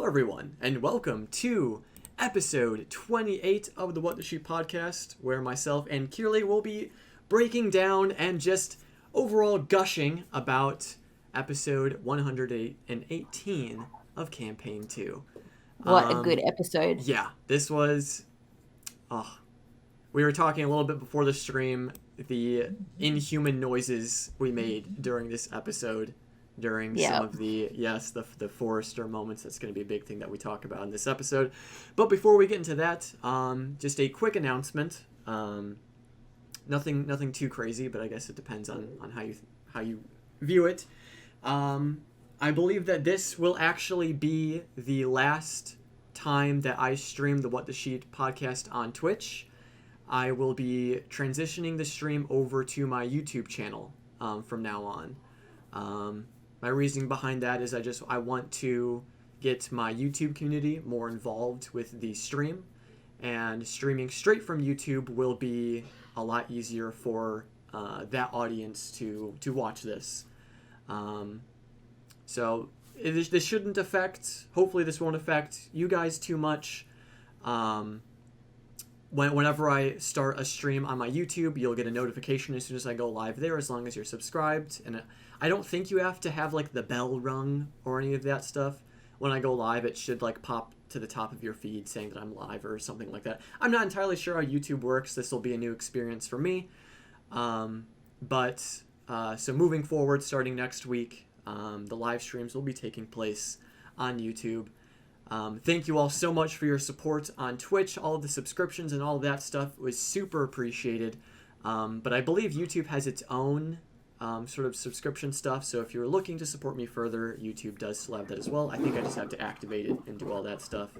Hello, everyone, and welcome to episode 28 of the What the Sheep podcast, where myself and Kirli will be breaking down and just overall gushing about episode 118 of Campaign 2. What a good episode. Yeah, this was... we were talking a little bit before the stream, the inhuman noises we made during this episode. During some of the Forestar moments. That's going to be a big thing that we talk about in this episode. But before we get into that, just a quick announcement. Nothing too crazy, but I guess it depends on how you view it. I believe that this will actually be the last time that I stream the What the Sheep podcast on Twitch. I will be transitioning the stream over to my YouTube channel from now on. My reasoning behind that is I want to get my YouTube community more involved with the stream, and streaming straight from YouTube will be a lot easier for that audience to watch this. So this shouldn't affect, hopefully this won't affect you guys too much. Whenever I start a stream on my YouTube, you'll get a notification as soon as I go live there, as long as you're subscribed. And I don't think you have to have like the bell rung or any of that stuff. When I go live, it should like pop to the top of your feed saying that I'm live or something like that. I'm not entirely sure how YouTube works. This will be a new experience for me. So moving forward, starting next week, the live streams will be taking place on YouTube. Thank you all so much for your support on Twitch. All of the subscriptions and all of that stuff was super appreciated. But I believe YouTube has its own sort of subscription stuff. So if you're looking to support me further, YouTube does still have that as well. I think I just have to activate it and do all that stuff.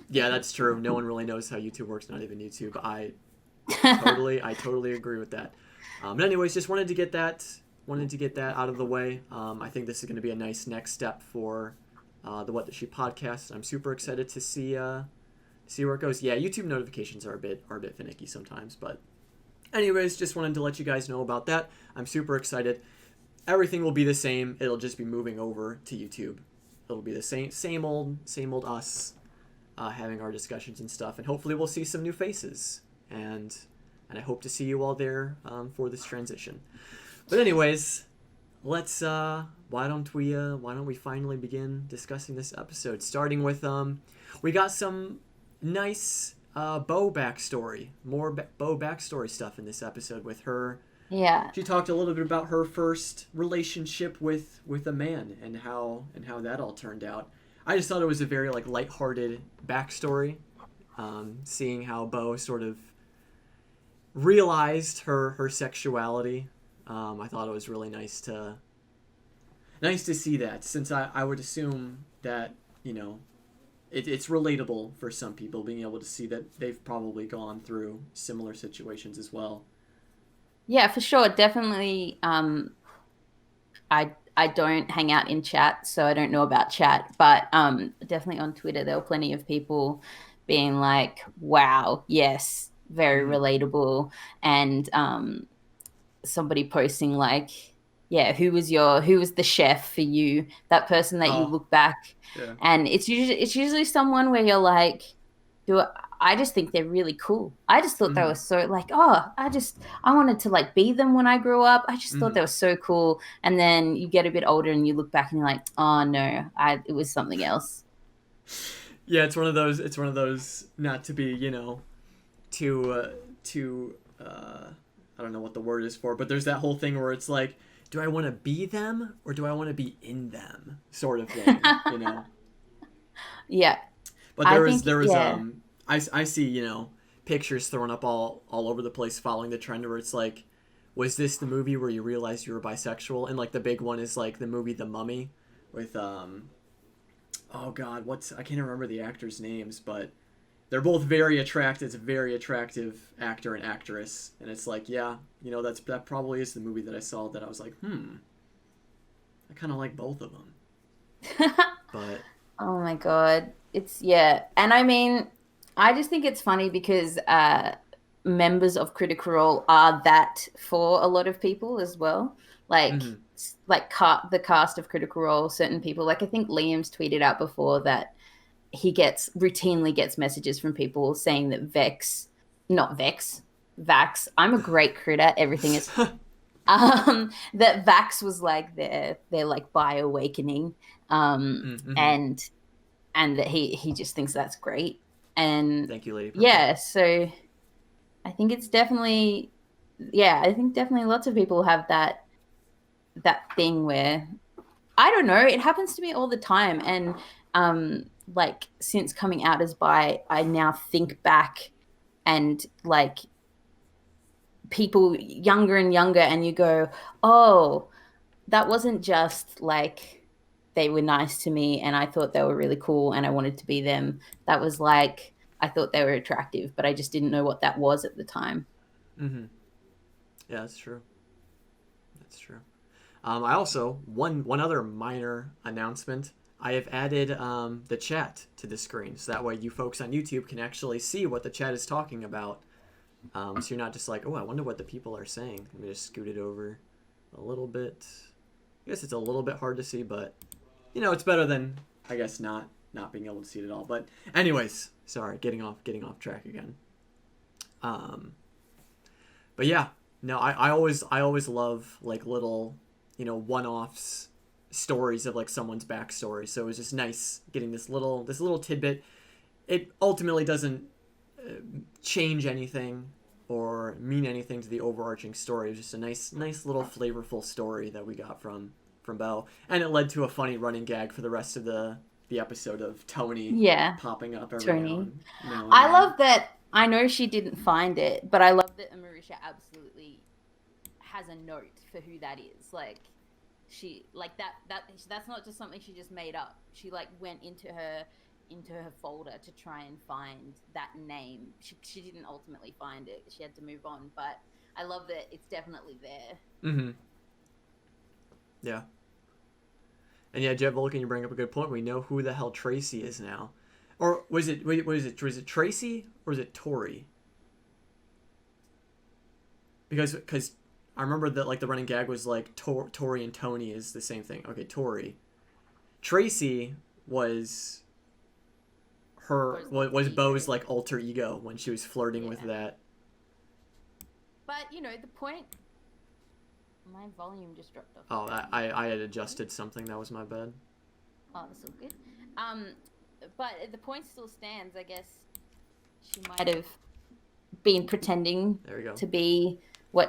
Yeah, that's true. No one really knows how YouTube works, not even YouTube. I totally agree with that. But anyways, just wanted to get that out of the way. I think this is going to be a nice next step for the What the Sheep podcast. I'm super excited to see where it goes. Yeah, YouTube notifications are a bit finicky sometimes, but anyways, just wanted to let you guys know about that. I'm super excited. Everything will be the same. It'll just be moving over to YouTube. It'll be the same old us having our discussions and stuff, and hopefully we'll see some new faces, and I hope to see you all there for this transition. But anyways, let's why don't we finally begin discussing this episode, starting with we got some nice Beau backstory, more Beau backstory stuff in this episode with her. Yeah, she talked a little bit about her first relationship with a man and how that all turned out. I just thought it was a very like lighthearted backstory, seeing how Beau sort of realized her sexuality. I thought it was really nice to see that, since I would assume that, you know, it's relatable for some people, being able to see that they've probably gone through similar situations as well. Yeah, for sure. Definitely. I don't hang out in chat, so I don't know about chat, but definitely on Twitter there were plenty of people being like, wow, yes, very relatable. And somebody posting like, yeah, who was the chef for you? That person that you look back, and it's usually someone where you're like, I just think they're really cool. I just thought they were so like, I wanted to like be them when I grew up. I just thought they were so cool. And then you get a bit older and you look back and you're like, oh no, it was something else. Yeah, it's one of those not to be, you know, too I don't know what the word is for, but there's that whole thing where it's like, do I want to be them or do I want to be in them, sort of thing, you know? Yeah. But there was I see, you know, pictures thrown up all over the place following the trend where it's like, was this the movie where you realized you were bisexual? And like the big one is like the movie The Mummy with oh god, I can't remember the actors' names, but they're both very attractive. It's a very attractive actor and actress, and it's like, yeah, you know, that probably is the movie that I saw that I was like, I kind of like both of them. But oh my god, and I mean, I just think it's funny because members of Critical Role are that for a lot of people as well. Like like the cast of Critical Role, certain people, like I think Liam's tweeted out before that he routinely gets messages from people saying that Vax, I'm a great critter, everything is that Vax was like their like bioawakening, and that he just thinks that's great. And thank you, Lady Purple. Yeah, so I think it's definitely, I think definitely lots of people have that thing where, I don't know, it happens to me all the time. And like since coming out as bi, I now think back and like people younger and younger, and you go, oh, that wasn't just like they were nice to me and I thought they were really cool and I wanted to be them. That was like I thought they were attractive, but I just didn't know what that was at the time. Yeah, that's true. That's true. I also, one other minor announcement, I have added the chat to the screen, so that way you folks on YouTube can actually see what the chat is talking about. So you're not just like, oh, I wonder what the people are saying. Let me just scoot it over a little bit. I guess it's a little bit hard to see, but, you know, it's better than, I guess, not being able to see it at all. But anyways, sorry, getting off track again. But yeah, no, I always love like little, you know, one-offs, stories of like someone's backstory. So it was just nice getting this little tidbit. It ultimately doesn't change anything or mean anything to the overarching story. It was just a nice little flavorful story that we got from Beau, and it led to a funny running gag for the rest of the episode of Tony popping up every Tony. now and I then. love that. I know she didn't find it, but I love that Marisha absolutely has a note for who that is. Like she like that's not just something she just made up. She like went into her folder to try and find that name. She didn't ultimately find it. She had to move on, but I love that it's definitely there. Yeah. And yeah, Jet Vulcan, you bring up a good point. We know who the hell Tracy is now. Or was it Tracy or was it Tori? Because I remember that like the running gag was like Tori and Tony is the same thing. Okay, Tori. Tracy was was Beau's like alter ego when she was flirting with that. But you know the point. My volume just dropped off. Oh, I had adjusted something. That was my bad. Oh, that's all good. But the point still stands. I guess she might have been pretending to be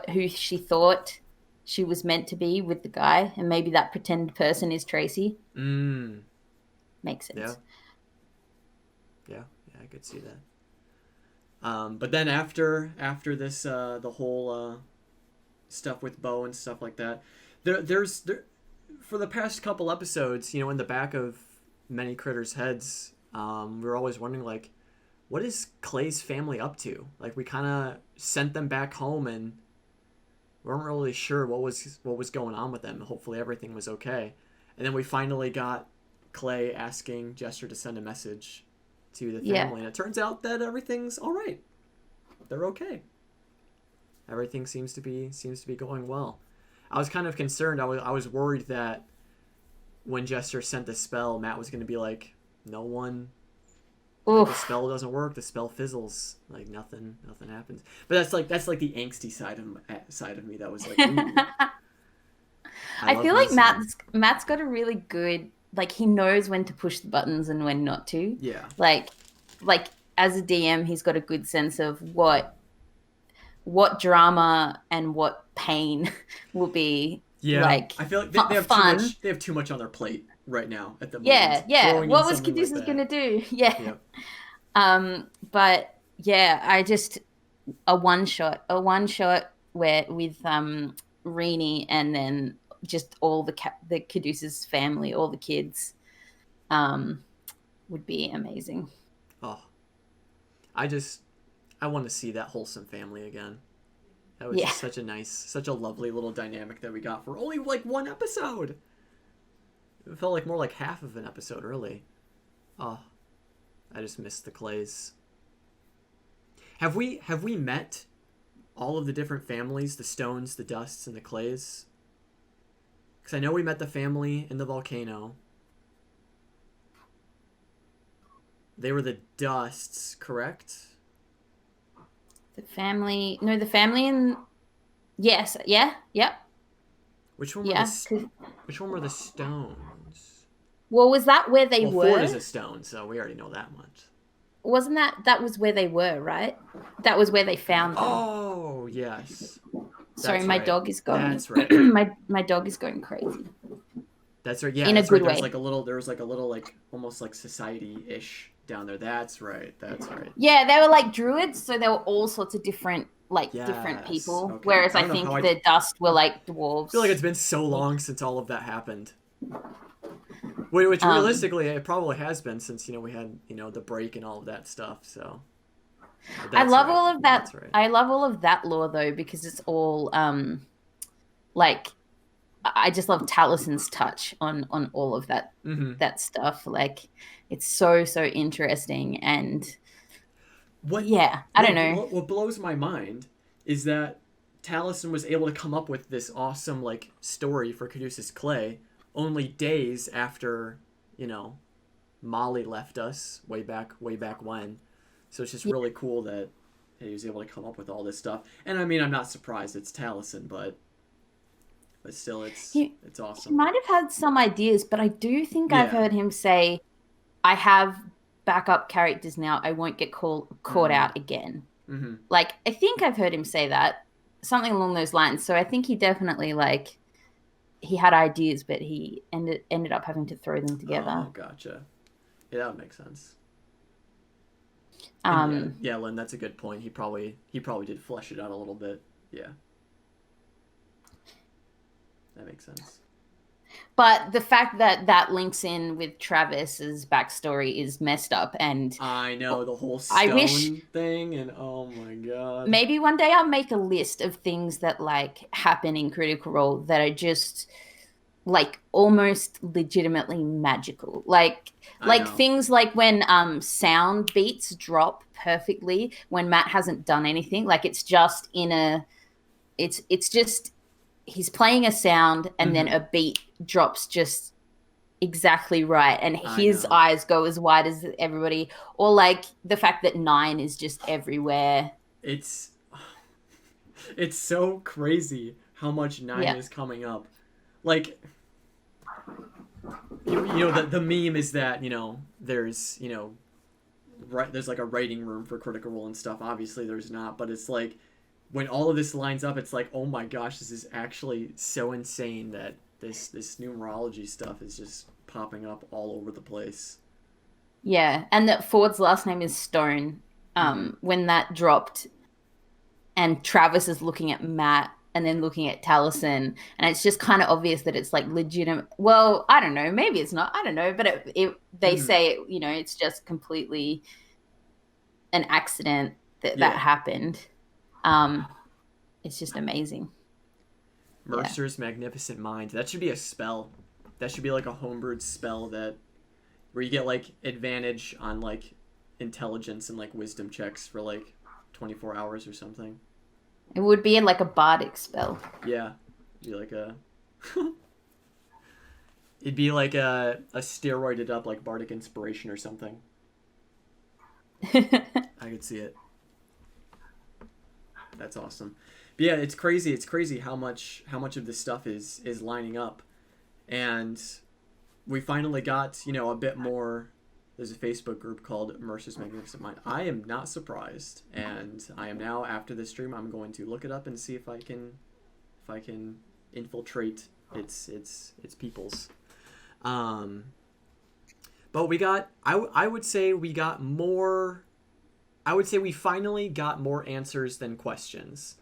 who she thought she was meant to be with the guy, and maybe that pretend person is Tracy. Makes sense. Yeah, I could see that. But then after this, the whole stuff with Beau and stuff like that, there's for the past couple episodes, you know, in the back of many critters' heads, we were always wondering like, what is Clay's family up to? Like we kind of sent them back home and weren't really sure what was going on with them. Hopefully everything was okay. And then we finally got Clay asking Jester to send a message to the family, and it turns out that everything's all right. They're okay. Everything seems to be going well. I was kind of concerned. I was worried that when Jester sent the spell, Matt was going to be like, no one. Like, the spell doesn't work. The spell fizzles. Like nothing happens. But that's like the angsty side of me that was like. I feel like Matt's got a really good, like he knows when to push the buttons and when not to. Yeah. Like as a DM, he's got a good sense of what drama and what pain will be. Yeah. Like I feel like they have fun. too much. They have too much on their plate right now at the moment. Yeah. What was Caduceus gonna do? Yeah. But yeah, I just a one shot where with Rini and then just all the Caduceus family, all the kids, would be amazing. Oh, I want to see that wholesome family again. That was just such a lovely little dynamic that we got for only like one episode. It felt like more like half of an episode, really. Oh, I just missed the Clays. Have we met all of the different families, the Stones, the Dusts, and the Clays? Because I know we met the family in the volcano. They were the Dusts, correct? The family in yes, yeah, yep. Which one were Yeah. Which one were the stones? Well, was that where they Well, were? Ford is a stone, so we already know that much. Wasn't that was where they were, right? That was where they found them. Oh, yes. Sorry, my dog is going. That's right. my dog is going crazy. That's right. Yeah, in that's a good right. way. There was like a little like almost like society-ish down there. That's right. That's right. Yeah, they were like druids, so there were all sorts of different different Yes. people. Okay. Whereas I I don't know think how I the dust were like dwarves. I feel like it's been so long since all of that happened. Which realistically, it probably has been since, we had, the break and all of that stuff. So I love right. all of that. That's right. I love all of that lore though, because it's all like I just love Talison's touch on all of that that stuff. Like it's so interesting and I don't know. What blows my mind is that Taliesin was able to come up with this awesome like story for Caduceus Clay only days after, Molly left us way back when. So it's just really cool that he was able to come up with all this stuff. And I mean, I'm not surprised it's Taliesin, but still it's awesome. He might have had some ideas, but I do think I've heard him say, I have backup characters now. I won't get caught out again. Mm-hmm. Like, I think I've heard him say that. Something along those lines. So I think he definitely, like, he had ideas, but he ended up having to throw them together. Oh, gotcha. Yeah, that would make sense. Yeah, Lynn, that's a good point. He probably did flesh it out a little bit. Yeah. That makes sense. But the fact that links in with Travis's backstory is messed up, and I know the whole stone thing, and oh my god. Maybe one day I'll make a list of things that like happen in Critical Role that are just like almost legitimately magical. Like things like when sound beats drop perfectly when Matt hasn't done anything. Like it's just it's just he's playing a sound and then a beat drops just exactly right, and his eyes go as wide as everybody. Or like the fact that 9 is just everywhere. It's so crazy how much 9 is coming up. Like, the meme is that, there's, there's like a writing room for Critical Role and stuff. Obviously there's not, but it's like when all of this lines up, it's like, oh my gosh, this is actually so insane that this numerology stuff is just popping up all over the place. Yeah, and that Ford's last name is Stone. When that dropped, and Travis is looking at Matt and then looking at Taliesin, and it's just kind of obvious that it's like legitimate. Well, I don't know, maybe it's not. I don't know, but they say it's just completely an accident that happened. It's just amazing. Mercer's Magnificent Mind. That should be a spell. That should be like a homebrewed spell where you get like advantage on like intelligence and like wisdom checks for like 24 hours or something. It would be like a bardic spell. Yeah. It'd be like it'd be like a steroided up like bardic inspiration or something. I could see it. That's awesome. But yeah, it's crazy. It's crazy how much of this stuff is lining up. And we finally got, a bit more. There's a Facebook group called Mercer's Magnificent Mind. I am not surprised, and I am now, after this stream, I'm going to look it up and see if I can infiltrate its peoples. But we got I would say we got more. I would say we finally got more answers than questions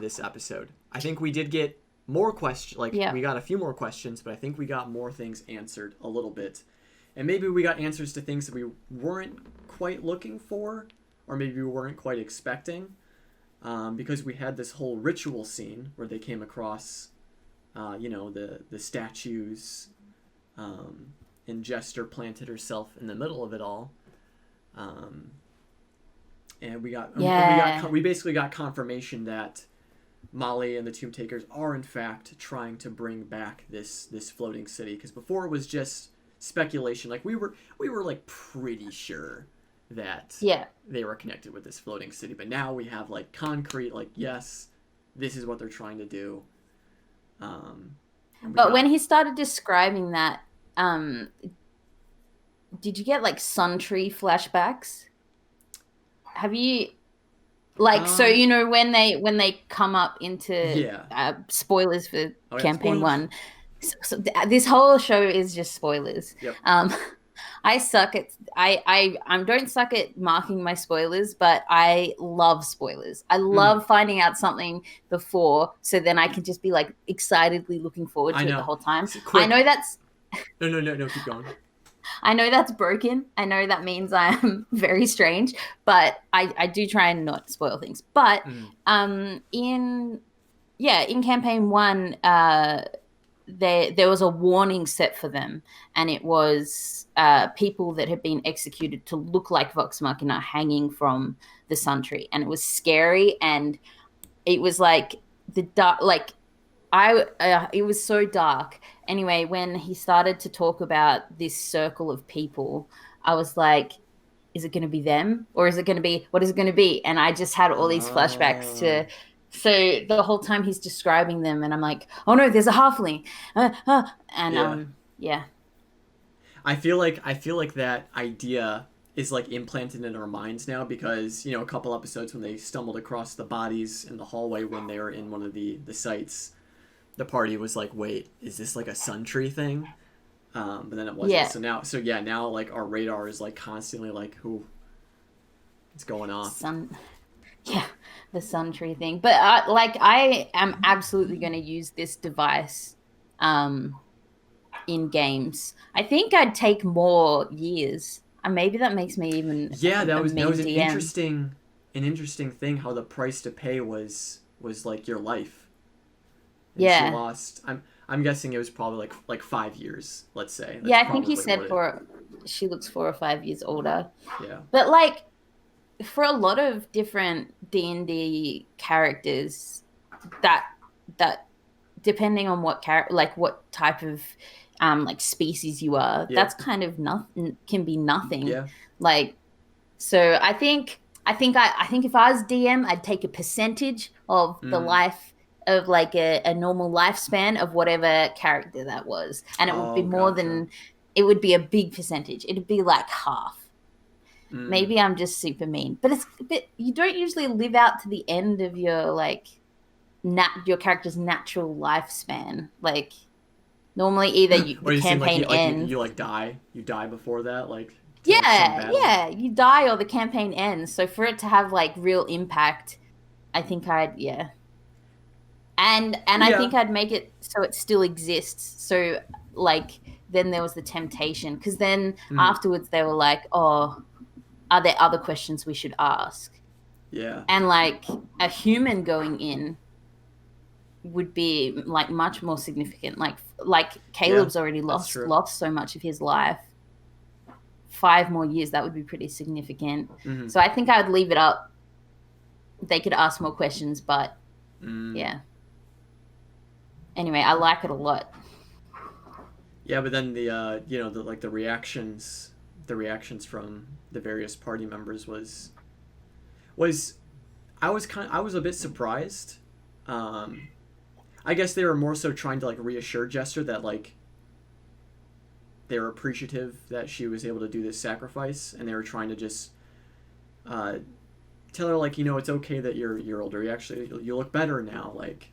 this episode. I think we did get more questions. We got a few more questions, but I think we got more things answered a little bit. And maybe we got answers to things that we weren't quite looking for, or maybe we weren't quite expecting, because we had this whole ritual scene where they came across, the statues, and Jester planted herself in the middle of it all. And we basically got confirmation that Molly and the Tomb Takers are in fact trying to bring back this floating city, because before it was just speculation. Like we were like pretty sure that they were connected with this floating city, but now we have like concrete, like, yes, this is what they're trying to do. But when he started describing that, did you get like Sun Tree flashbacks? Have you, like, so you know when they come up into spoilers for campaign 1. So this whole show is just spoilers. Yep. I suck at I don't suck at marking my spoilers, but I love spoilers. I love finding out something before, so then I can just be like excitedly looking forward to it the whole time. I know that's no, keep going. I know that's broken. I know that means I'm very strange, but I do try and not spoil things. But in campaign 1, there was a warning set for them, and it was people that had been executed to look like Vox Machina hanging from the Sun Tree, and it was scary, and it was like the dark, like it was so dark. Anyway, when he started to talk about this circle of people, I was like, is it going to be them, or is it going to be, what is it going to be? And I just had all these flashbacks to. So the whole time he's describing them, and I'm like, oh no, there's a halfling, I feel like that idea is like implanted in our minds now, because, you know, a couple episodes when they stumbled across the bodies in the hallway when they were in one of the sites, the party was like, wait, is this like a Sun Tree thing? But then it wasn't. Yeah. So now like our radar is like constantly like, it's going off. The Sun Tree thing. But I am absolutely going to use this device in games. I think I'd take more years, and maybe that makes me even that was an interesting thing, how the price to pay was like your life. And she lost. I'm guessing it was probably like 5 years, let's say. That's I think he said she looks 4 or 5 years older. Yeah. But like, for a lot of different D&D characters, that depending on what what type of like species you are, that's kind of nothing, can be nothing. Yeah. Like, so I think if I was DM, I'd take a percentage of the life of like a normal lifespan of whatever character that was, and it would be more than, it would be a big percentage. It'd be like half. Maybe I'm just super mean, but you don't usually live out to the end of your like your character's natural lifespan. Like, normally either the campaign ends. You die before that, like. You die or the campaign ends. So for it to have like real impact, I think and I think I'd make it so it still exists. So like, then there was the temptation, because then afterwards they were like, oh, are there other questions we should ask? Yeah. And like a human going in would be like much more significant. Like Caleb's already lost so much of his life. 5 more years, that would be pretty significant. So I think I would leave it up. They could ask more questions, but yeah. Anyway, I like it a lot. Yeah, but then the reactions from the various party members was I was a bit surprised. I guess they were more so trying to like reassure Jester that like they were appreciative that she was able to do this sacrifice, and they were trying to just tell her like, you know, it's okay that you're older. You look better now. Like,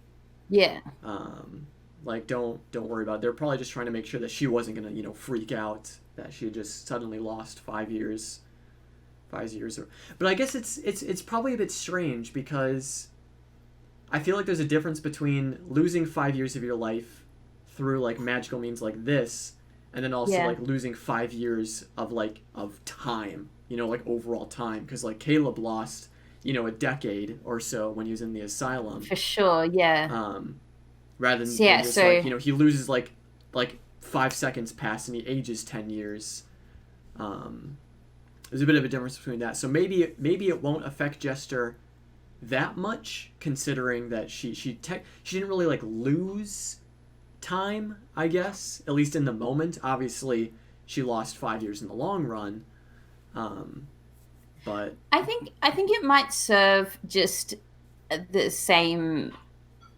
like don't worry about it. They're probably just trying to make sure that she wasn't gonna, you know, freak out that she had just suddenly lost 5 years. But I guess it's probably a bit strange, because I feel like there's a difference between losing 5 years of your life through like magical means like this, and then also like losing 5 years of time, you know, like overall time, because like Caleb lost, you know, a decade or so when he was in the asylum. For sure, yeah. Rather than just like, you know, he loses like 5 seconds pass and he ages 10 years. There's a bit of a difference between that. So maybe it won't affect Jester that much, considering that she didn't really like lose time, I guess, at least in the moment. Obviously, she lost 5 years in the long run, but I think it might serve just the same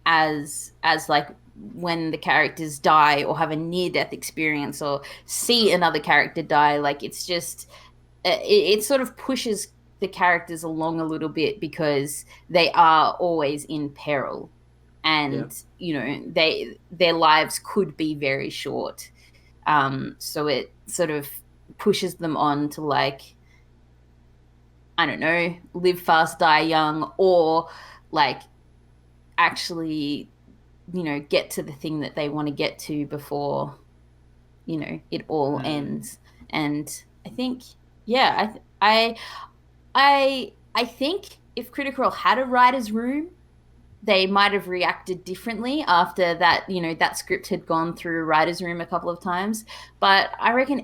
as like when the characters die or have a near death experience or see another character die. Like it's just it sort of pushes the characters along a little bit because they are always in peril, and their lives could be very short. So it sort of pushes them on to, like, I don't know, live fast, die young, or like actually, get to the thing that they want to get to before, it all ends. And I think, yeah, I think if Critical Role had a writer's room, they might have reacted differently after that, that script had gone through a writer's room a couple of times. But I reckon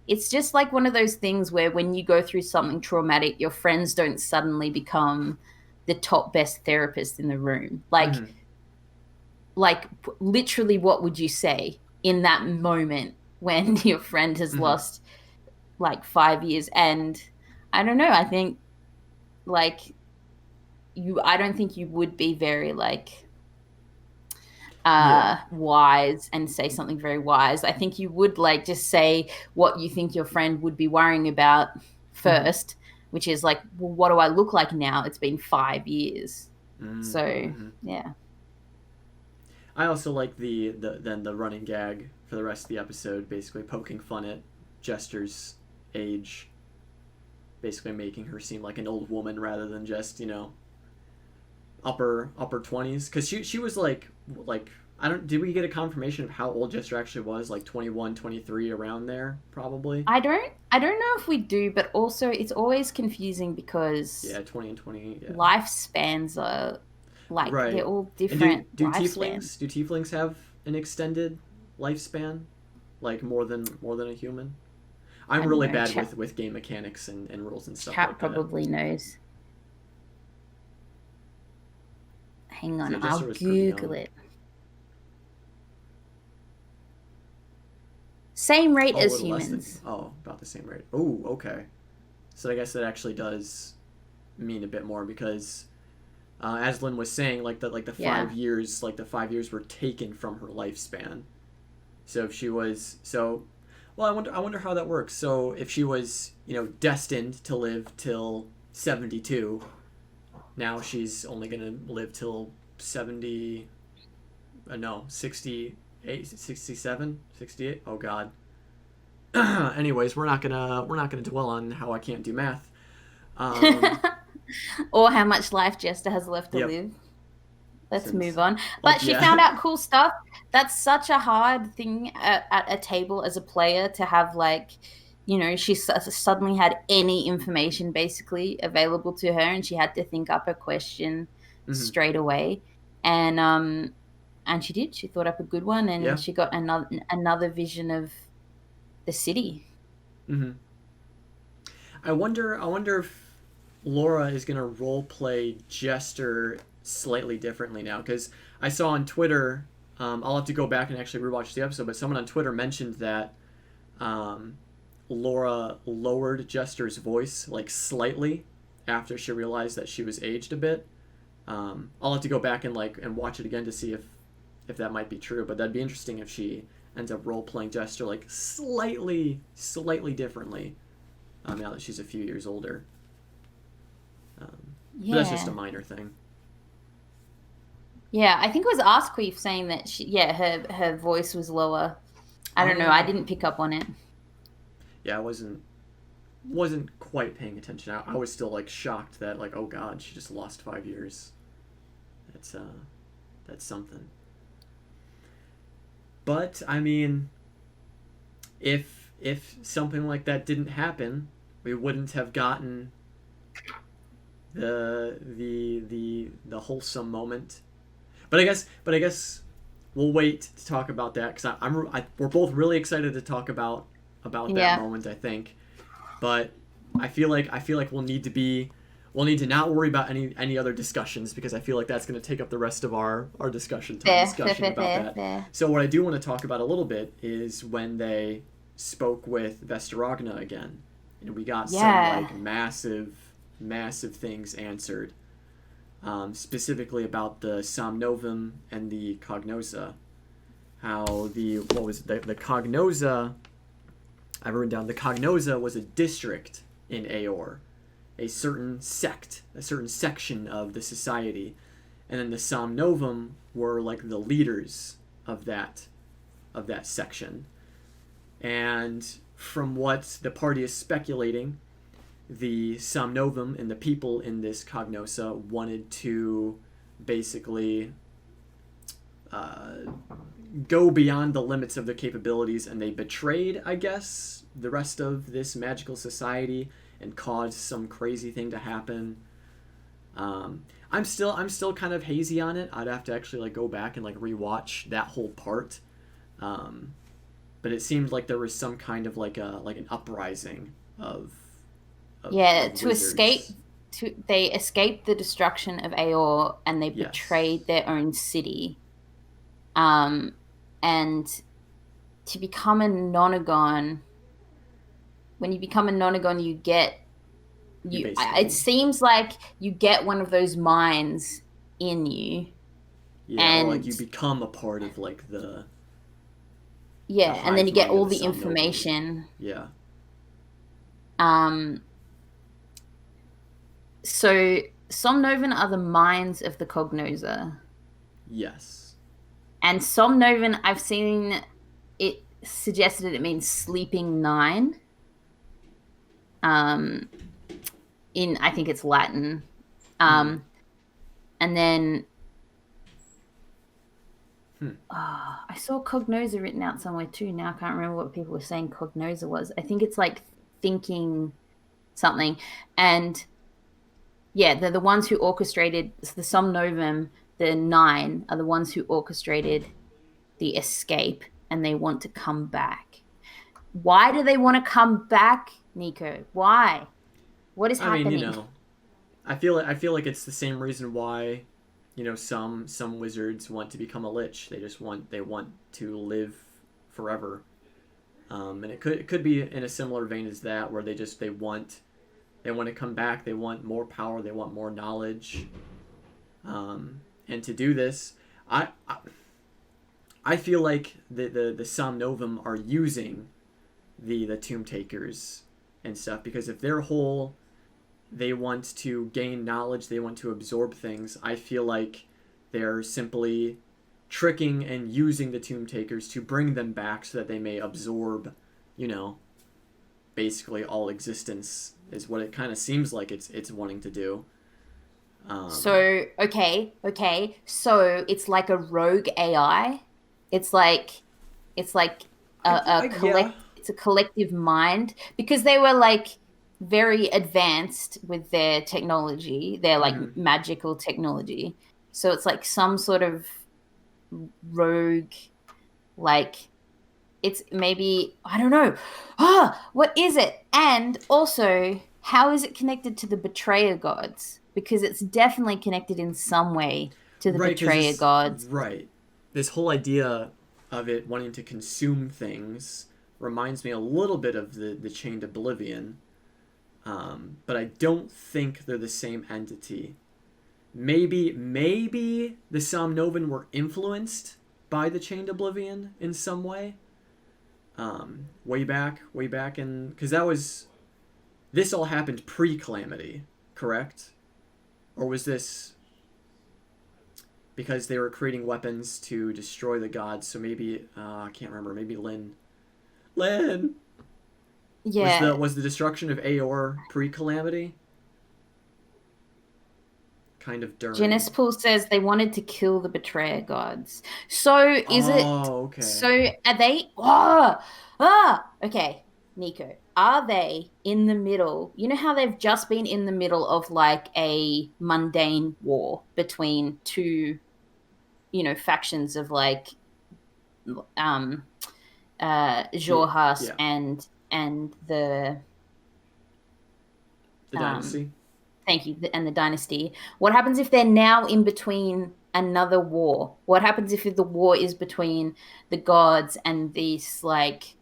it's just like one of those things where when you go through something traumatic, your friends don't suddenly become the top best therapist in the room. Like literally, what would you say in that moment when your friend has lost like 5 years? And I don't know, I think like I don't think you would be very like wise and say something very wise. I think you would like just say what you think your friend would be worrying about first, which is like, well, what do I look like now? It's been 5 years. So yeah. I also like the running gag for the rest of the episode, basically poking fun at Jester's age, basically making her seem like an old woman rather than just, upper 20s, because she was like did we get a confirmation of how old Jester actually was? Like 21, 23, around there, probably. I don't know if we do, but also it's always confusing because 20 and 20, lifespans are like they're all different. Do tieflings have an extended lifespan, like more than a human? I'm really bad with game mechanics and rules and stuff. Chat probably knows. Hang on, I'll Google it. Same rate as humans. About the same rate. Oh, okay. So I guess that actually does mean a bit more because, as Lynn was saying, like the 5 years, like the 5 years were taken from her lifespan. So if she was well, I wonder how that works. So if she was, destined to live till 72, now she's only gonna live till 68, 67, 68. Oh God. Anyways, we're not gonna dwell on how I can't do math. Or how much life Jester has left to live. Let's move on. But she found out cool stuff. That's such a hard thing at a table as a player to have, like, she suddenly had any information basically available to her, and she had to think up a question straight away. And she did. She thought up a good one, and she got another vision of the city. I wonder if Laura is gonna role play Jester slightly differently now, because I saw on Twitter, I'll have to go back and actually rewatch the episode, but someone on Twitter mentioned that Laura lowered Jester's voice like slightly after she realized that she was aged a bit. I'll have to go back and watch it again to see if that might be true, but that'd be interesting if she ends up role playing Jester like slightly differently now that she's a few years older. But that's just a minor thing. Yeah, I think it was Askqueef saying that her voice was lower. I don't know. I didn't pick up on it. Yeah, I wasn't quite paying attention. I was still like shocked that like, oh God, she just lost 5 years. That's something. But I mean, if something like that didn't happen, we wouldn't have gotten the wholesome moment. But I guess we'll wait to talk about that, because we're both really excited to talk about that moment, I think. But I feel like we'll need to be we'll need to not worry about any other discussions, because I feel like that's going to take up the rest of our discussion time about that. Fair. So what I do want to talk about a little bit is when they spoke with Vestaragna again, and we got some like massive things answered, specifically about the Somnovum and the Cognouza. How the Cognouza, I've written down, the Cognouza was a district in Aeor, a certain sect, a certain section of the society, and then the Somnovum were like the leaders of that section. And from what the party is speculating, the Somnovum and the people in this Cognouza wanted to basically go beyond the limits of their capabilities, and they betrayed, I guess, the rest of this magical society and caused some crazy thing to happen. I'm still kind of hazy on it. I'd have to actually like go back and like rewatch that whole part. But it seemed like there was some kind of like an uprising of to wizards. they escaped the destruction of Aeor, and they betrayed their own city. And to become a nonagon, when you become a nonagon, you get it seems like you get one of those minds in you. Yeah, and or like you become a part of like the and then you get all the information. Yeah. So Somnovum are the minds of the Cognouza. Yes. And Somnovum, I've seen it suggested it means sleeping nine. In I think it's Latin. And then I saw Cognouza written out somewhere too. Now I can't remember what people were saying Cognouza was. I think it's like thinking something. And yeah, they're the ones who orchestrated the Somnovum. The 9 are the ones who orchestrated the escape, and they want to come back. Why do they want to come back, Nico? Why? What is happening? I feel like it's the same reason why, some wizards want to become a lich. They want to live forever. And it could be in a similar vein as that, where they want to come back. They want more power. They want more knowledge. And to do this, I feel like the Somnovum are using the Tomb Takers and stuff, because if they're whole, they want to gain knowledge, they want to absorb things. I feel like they're simply tricking and using the Tomb Takers to bring them back so that they may absorb, basically all existence, is what it kind of seems like it's wanting to do. So it's like a rogue AI. It's like it's a collective mind, because they were like very advanced with their technology, their like magical technology. So it's like some sort of rogue, like it's maybe, I don't know. What is it? And also, how is it connected to the betrayer gods? Because it's definitely connected in some way to the betrayer gods. Right. This whole idea of it wanting to consume things reminds me a little bit of the Chained Oblivion. But I don't think they're the same entity. Maybe the Somnovum were influenced by the Chained Oblivion in some way. Way back in... Because this all happened pre-Calamity, correct? Or was this because they were creating weapons to destroy the gods? So maybe, I can't remember, maybe Lynn. Yeah. Was the destruction of Aeor pre-Calamity? Kind of during. Genispool says they wanted to kill the betrayer gods. So is it... Okay. So are they... Okay, Nico. Are they in the middle? You know how they've just been in the middle of like a mundane war between two, factions of like Jorhas and the dynasty. Thank you, and the dynasty. What happens if they're now in between another war? What happens if the war is between the gods and these like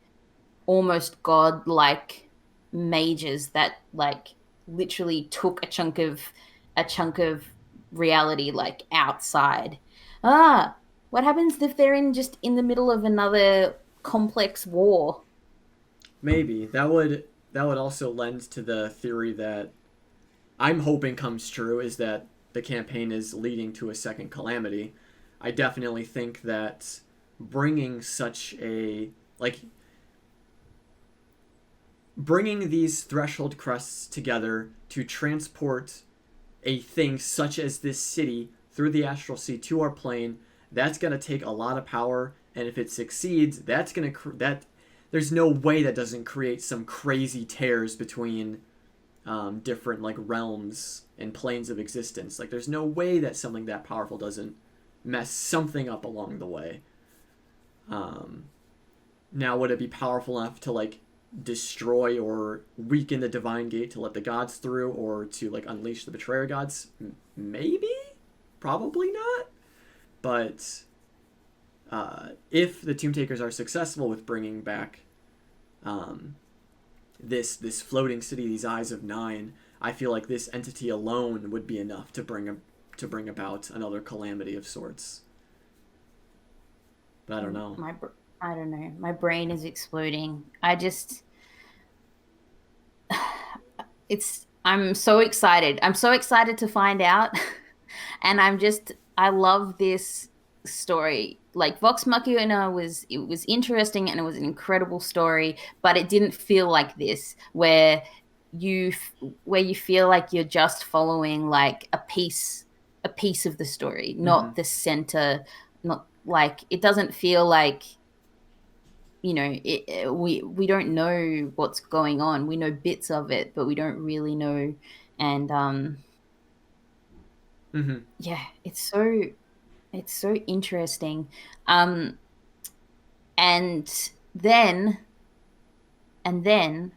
almost godlike mages that like literally took a chunk of reality like outside? Ah, what happens if they're in just in the middle of another complex war? Maybe that would also lend to the theory that I'm hoping comes true, is that the campaign is leading to a second calamity. I definitely think that bringing such a like bringing these threshold crests together to transport a thing such as this city through the astral sea to our plane, that's going to take a lot of power, and if it succeeds, that's going to that there's no way that doesn't create some crazy tears between different like realms and planes of existence. Like there's no way that something that powerful doesn't mess something up along the way. Now, would it be powerful enough to like destroy or weaken the divine gate to let the gods through, or to like unleash the betrayer gods? Maybe, probably not. But if the Tomb Takers are successful with bringing back this floating city, these Eyes of Nine, I feel like this entity alone would be enough to bring about another calamity of sorts. But I don't know. I don't know. My brain is exploding. I just I'm so excited. I'm so excited to find out. And I love this story. Like Vox Machina was interesting and it was an incredible story, but it didn't feel like this you where you feel like you're just following like a piece of the story, Mm-hmm. not the center, not like it doesn't feel like we don't know what's going on. We know bits of it, but we don't really know. And Mm-hmm. yeah, it's so interesting. Um, and then and then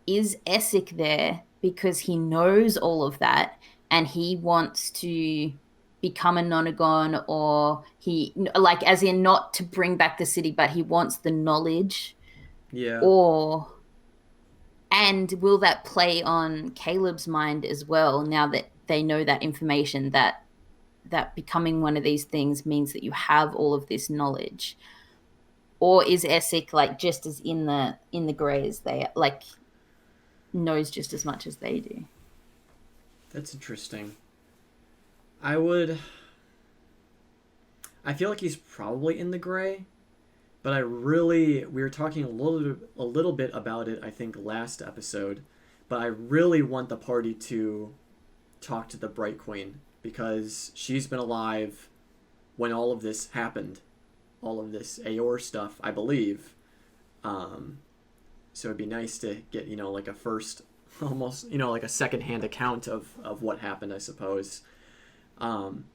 is Essek there because he knows all of that and he wants to become a nonagon, or he like as in not to bring back the city, but he wants the knowledge, Yeah. or and will that play on Caleb's mind as well now that they know that information, that becoming one of these things means that you have all of this knowledge? Or is Essek like just as in the grey as they like knows just as much as they do? That's interesting. I would. I feel like he's probably in the gray, but we were talking a little bit about it, I think, last episode. But I really want the party to talk to the Bright Queen, because she's been alive when all of this happened, all of this Aor stuff, I believe. So it'd be nice to get like a first, almost like a secondhand account of what happened, I suppose. Um,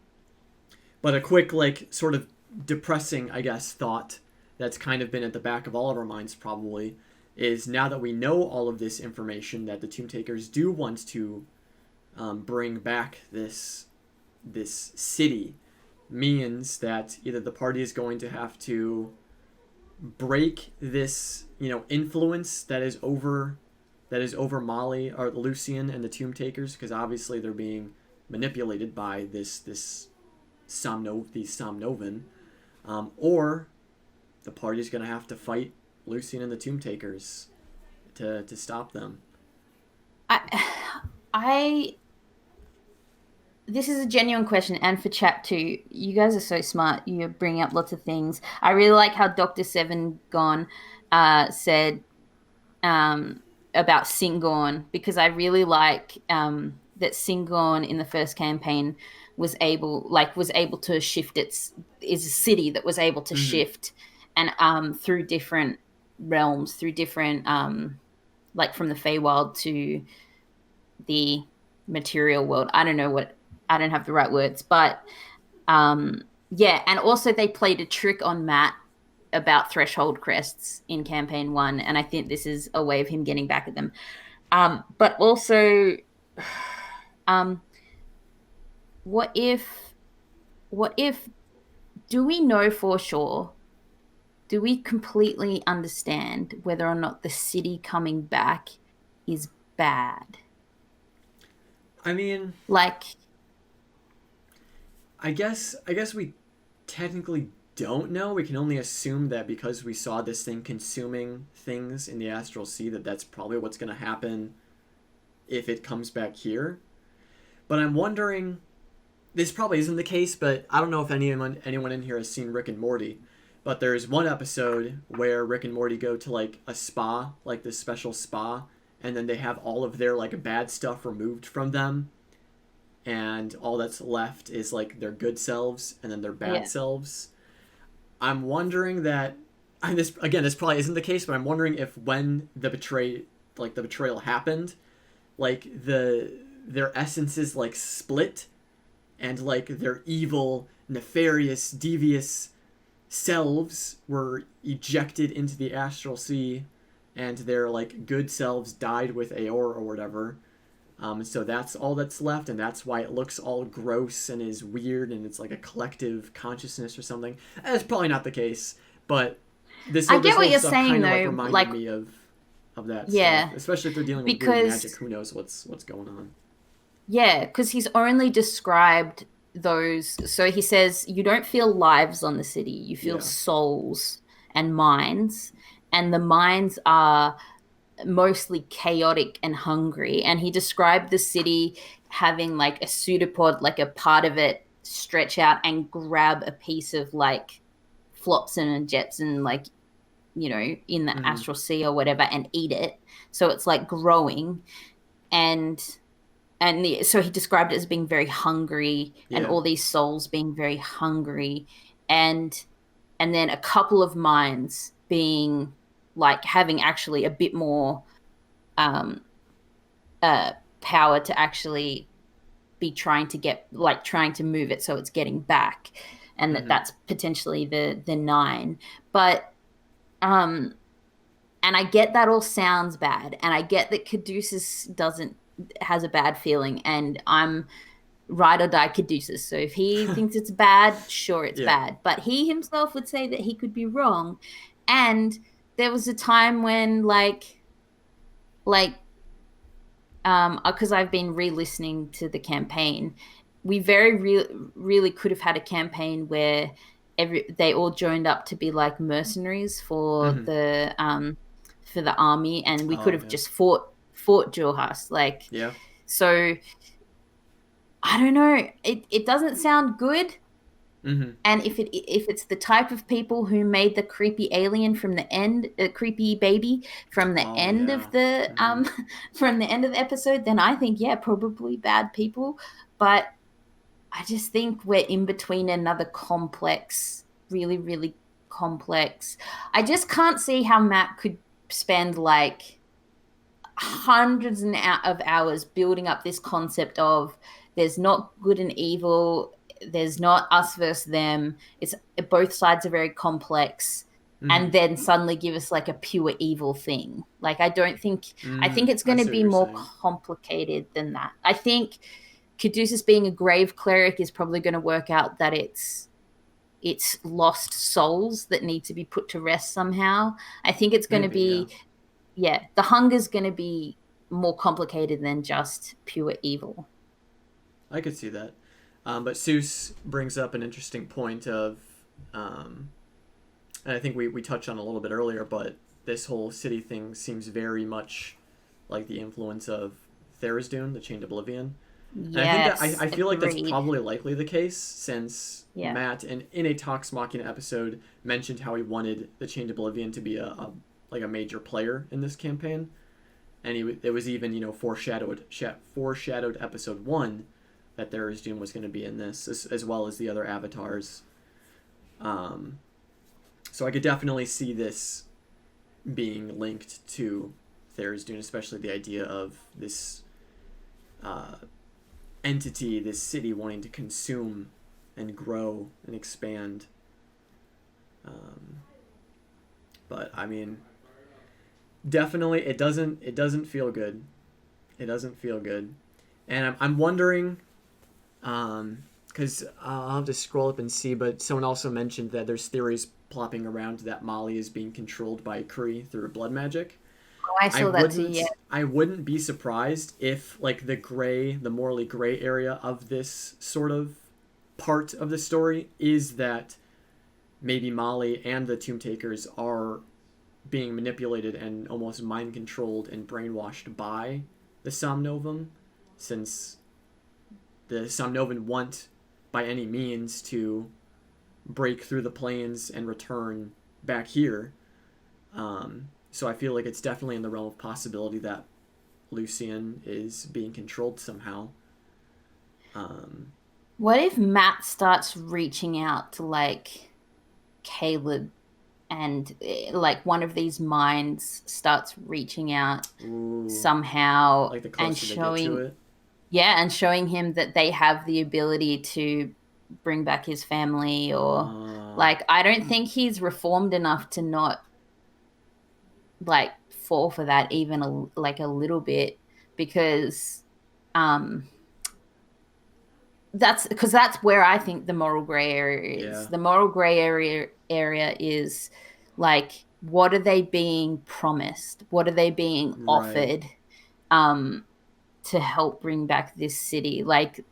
but a quick like sort of depressing, I guess, thought that's kind of been at the back of all of our minds probably is, now that we know all of this information, that the Tomb Takers do want to bring back this city, means that either the party is going to have to break this influence that is over Molly or Lucian and the Tomb Takers, because obviously they're being manipulated by these Somnovan, or the party's going to have to fight Lucian and the Tomb Takers to stop them. I this is a genuine question, and for chat too. You guys are so smart. You're bringing up lots of things. I really like how Dr. Seven Gone said um, about Singorn, because I really like that Singorn in the first campaign was able to shift is a city that was able to Mm-hmm. shift and through different realms, through different like from the Feywild to the material world. I don't have the right words, but yeah, and also they played a trick on Matt about threshold crests in campaign 1, and I think this is a way of him getting back at them. But also Um, what if, what if, do we know for sure? Do we completely understand whether or not the city coming back is bad? I mean, Like, I guess we technically don't know. We can only assume that because we saw this thing consuming things in the astral sea, that that's probably what's going to happen if it comes back here. But I'm wondering, this probably isn't the case, but I don't know if anyone in here has seen Rick and Morty. But there's one episode where Rick and Morty go to like a spa, like this special spa, and then they have all of their like bad stuff removed from them, and all that's left is like their good selves and then their bad yeah, selves. I'm wondering that, and this probably isn't the case, but I'm wondering if when the betrayal happened, like their essences like split, and like their evil, nefarious, devious selves were ejected into the astral sea, and their like good selves died with Aor or whatever. So that's all that's left, and that's why it looks all gross and is weird, and it's like a collective consciousness or something. That's probably not the case, but I this get what whole you're stuff saying kind of like though. reminded Like, me of that stuff, yeah, especially if they're dealing with weird magic. because Who knows what's going on? yeah, because he's only described those. So he says you don't feel lives on the city; you feel Yeah. souls and minds, and the minds are mostly chaotic and hungry. And he described the city having like a pseudopod, like a part of it stretch out and grab a piece of like Flopson and Jetson, like, in the Mm-hmm. astral sea or whatever, and eat it. So it's like growing. And so he described it as being very hungry, and Yeah. all these souls being very hungry, and then a couple of minds being like having actually a bit more um uh power to actually be trying to move it so it's getting back, and Mm-hmm. that's potentially the nine. But um and I get that all sounds bad, and I get that Caduceus doesn't has a bad feeling, and I'm ride or die Caduceus. So if he thinks it's bad, sure, it's Yeah. bad. But he himself would say that he could be wrong. And there was a time when like because I've been re-listening to the campaign, we really could have had a campaign where they all joined up to be like mercenaries Mm-hmm. for the army, and we could Oh have yeah. just fought Jorhas. Like, Yeah. so I don't know. It doesn't sound good. Mm-hmm. And if it's the type of people who made the creepy alien from the end, creepy baby from the Oh end yeah. of the Mm-hmm. from the end of the episode, then I think, yeah, probably bad people. But I just think we're in between another complex, really, really complex. I just can't see how Matt could spend like hundreds of hours building up this concept of there's not good and evil, there's not us versus them, it's both sides are very complex, Mm-hmm. and then suddenly give us like a pure evil thing. Like, I think it's I going to see what be you're more saying. complicated than that. I think Caduceus being a grave cleric is probably going to work out that it's lost souls that need to be put to rest somehow. I think it's going to Maybe, yeah. be, yeah, the hunger's going to be more complicated than just pure evil. I could see that. But Seuss brings up an interesting point of, and I think we touched on a little bit earlier, but this whole city thing seems very much like the influence of Tharizdun, the Chained Oblivion. And I think that Yes, I feel like that's agreed. probably likely the case, since Yeah. Matt, in a Talks Machina episode, mentioned how he wanted the Chained Oblivion to be like a major player in this campaign, and it was even foreshadowed episode 1 that Tharizdun was going to be in this, as well as the other avatars. Um, so I could definitely see this being linked to Tharizdun, especially the idea of this uh, entity, this city wanting to consume and grow and expand. Um, but I mean, definitely, it doesn't feel good. It doesn't feel good. And I'm wondering, because I'll have to scroll up and see, but someone also mentioned that there's theories plopping around that Molly is being controlled by Kree through blood magic. Oh, I saw that too. Yeah. I wouldn't be surprised if like the morally gray area of this sort of part of the story is that maybe Molly and the Tomb Takers are being manipulated and almost mind controlled and brainwashed by the Somnovum, since the Somnovan want by any means to break through the plains and return back here. So I feel like it's definitely in the realm of possibility that Lucian is being controlled somehow. What if Matt starts reaching out to like Caleb and like one of these minds starts reaching out Ooh, somehow like the and closer they get to showing, it. yeah, and showing him that they have the ability to bring back his family, or like I don't think he's reformed enough to not like fall for that even like a little bit, because um that's where I think the moral gray area is. Yeah. The moral gray area is like, what are they being promised? What are they being Right. offered to help bring back this city? Like,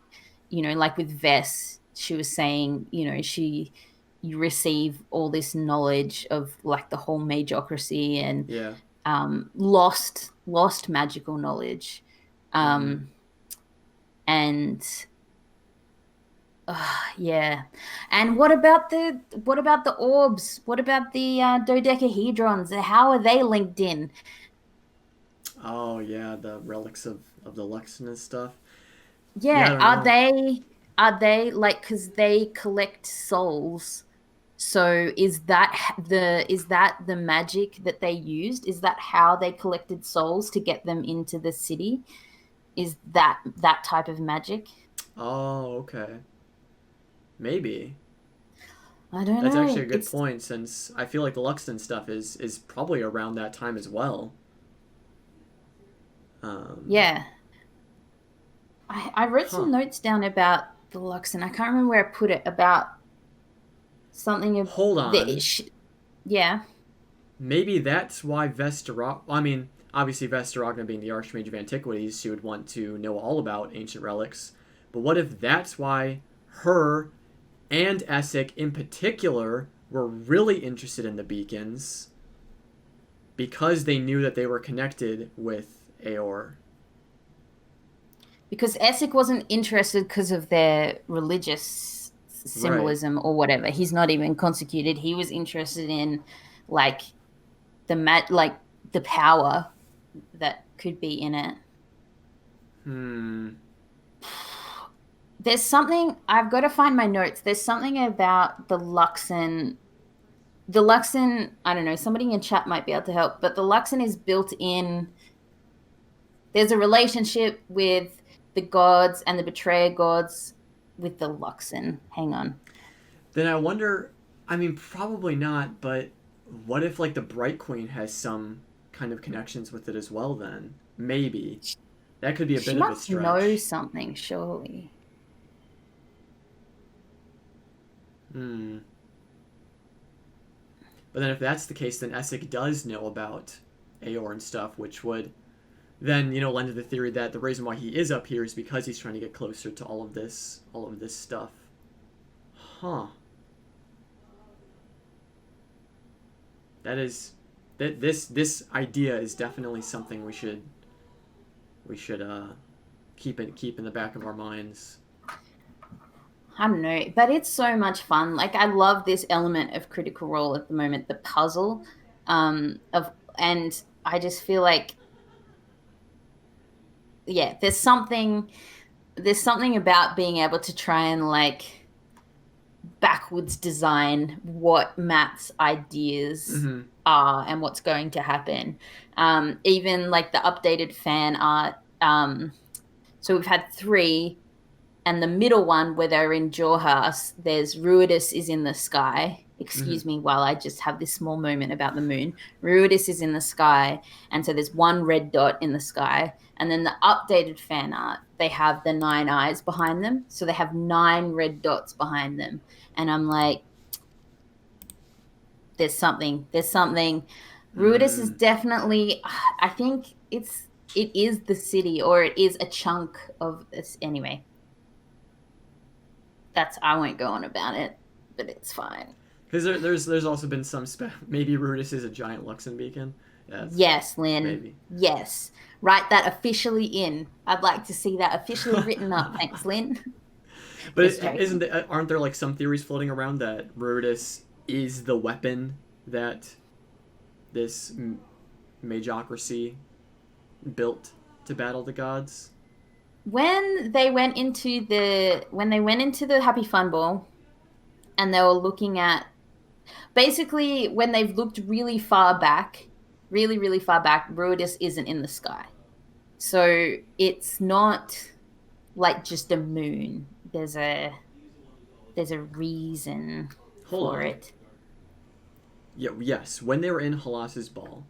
like with Vess, she was saying, you receive all this knowledge of like the whole magocracy and Yeah. lost magical knowledge. Mm-hmm. And yeah. And what about the orbs? What about the dodecahedrons? How are they linked in? Oh yeah, the relics of the Luxon and stuff. Yeah, I Yeah, don't are know. they like, because they collect souls? So is that the magic that they used? Is that how they collected souls to get them into the city? Is that type of magic? Oh, okay. Maybe. I don't That's actually a know. good point, since I feel like the Luxton stuff is probably around that time as well. Um, Yeah. I wrote huh. some notes down about the Lux, and I can't remember where I put it, about something of Hold on. yeah. Maybe that's why Vestarog. I mean, obviously Vestarogna being the Archmage of Antiquities, she would want to know all about ancient relics. But what if that's why her and Essek in particular were really interested in the beacons, because they knew that they were connected with Aor? Because Essek wasn't interested because of their religious Right. symbolism or whatever. He's not even consecuted. He was interested in like like the power that could be in it. Hmm. There's something, I've got to find my notes. There's something about the Luxon. The Luxon, I don't know, somebody in chat might be able to help, but the Luxon is built in. There's a relationship with the gods and the betrayer gods with the Luxon. Hang on. Then I wonder. I mean, probably not. But what if like the Bright Queen has some kind of connections with it as well? Then maybe that could be a She bit of a must know stretch. something, surely. Hmm. But then if that's the case, then Essek does know about Aor and stuff, which would then lend to the theory that the reason why he is up here is because he's trying to get closer to all of this stuff. Huh. That is that this idea is definitely something we should keep in the back of our minds. I don't know, but it's so much fun. Like, I love this element of Critical Role at the moment, the puzzle of, and I just feel like, yeah, there's something about being able to try and like backwards design what Matt's ideas Mm-hmm. are and what's going to happen. Even like the updated fan art. So we've had three, and the middle one where they're in Jorhas, there's Ruidus is in the sky. excuse me while I just have this small moment about the moon. Ruidus is in the sky, and so there's one red dot in the sky, and then the updated fan art, they have the 9 eyes behind them, so they have 9 red dots behind them, and I'm like, there's something. Ruidus is definitely, I think it is the city, or it is a chunk of this. Anyway, I won't go on about it, but it's fine. Because there's also been some maybe Ruidus is a giant Luxon beacon. Yes, Lynn. Maybe. Yes. Write that officially in. I'd like to see that officially written up. Thanks, Lynn. But aren't there like some theories floating around that Ruidus is the weapon that this magocracy built to battle the gods? When they went into the Happy Fun Ball, and they were looking at, basically when they've looked really far back, Ruidus isn't in the sky, so it's not like just a moon. There's a reason for it. Yeah. Yes. When they were in Halas's ball,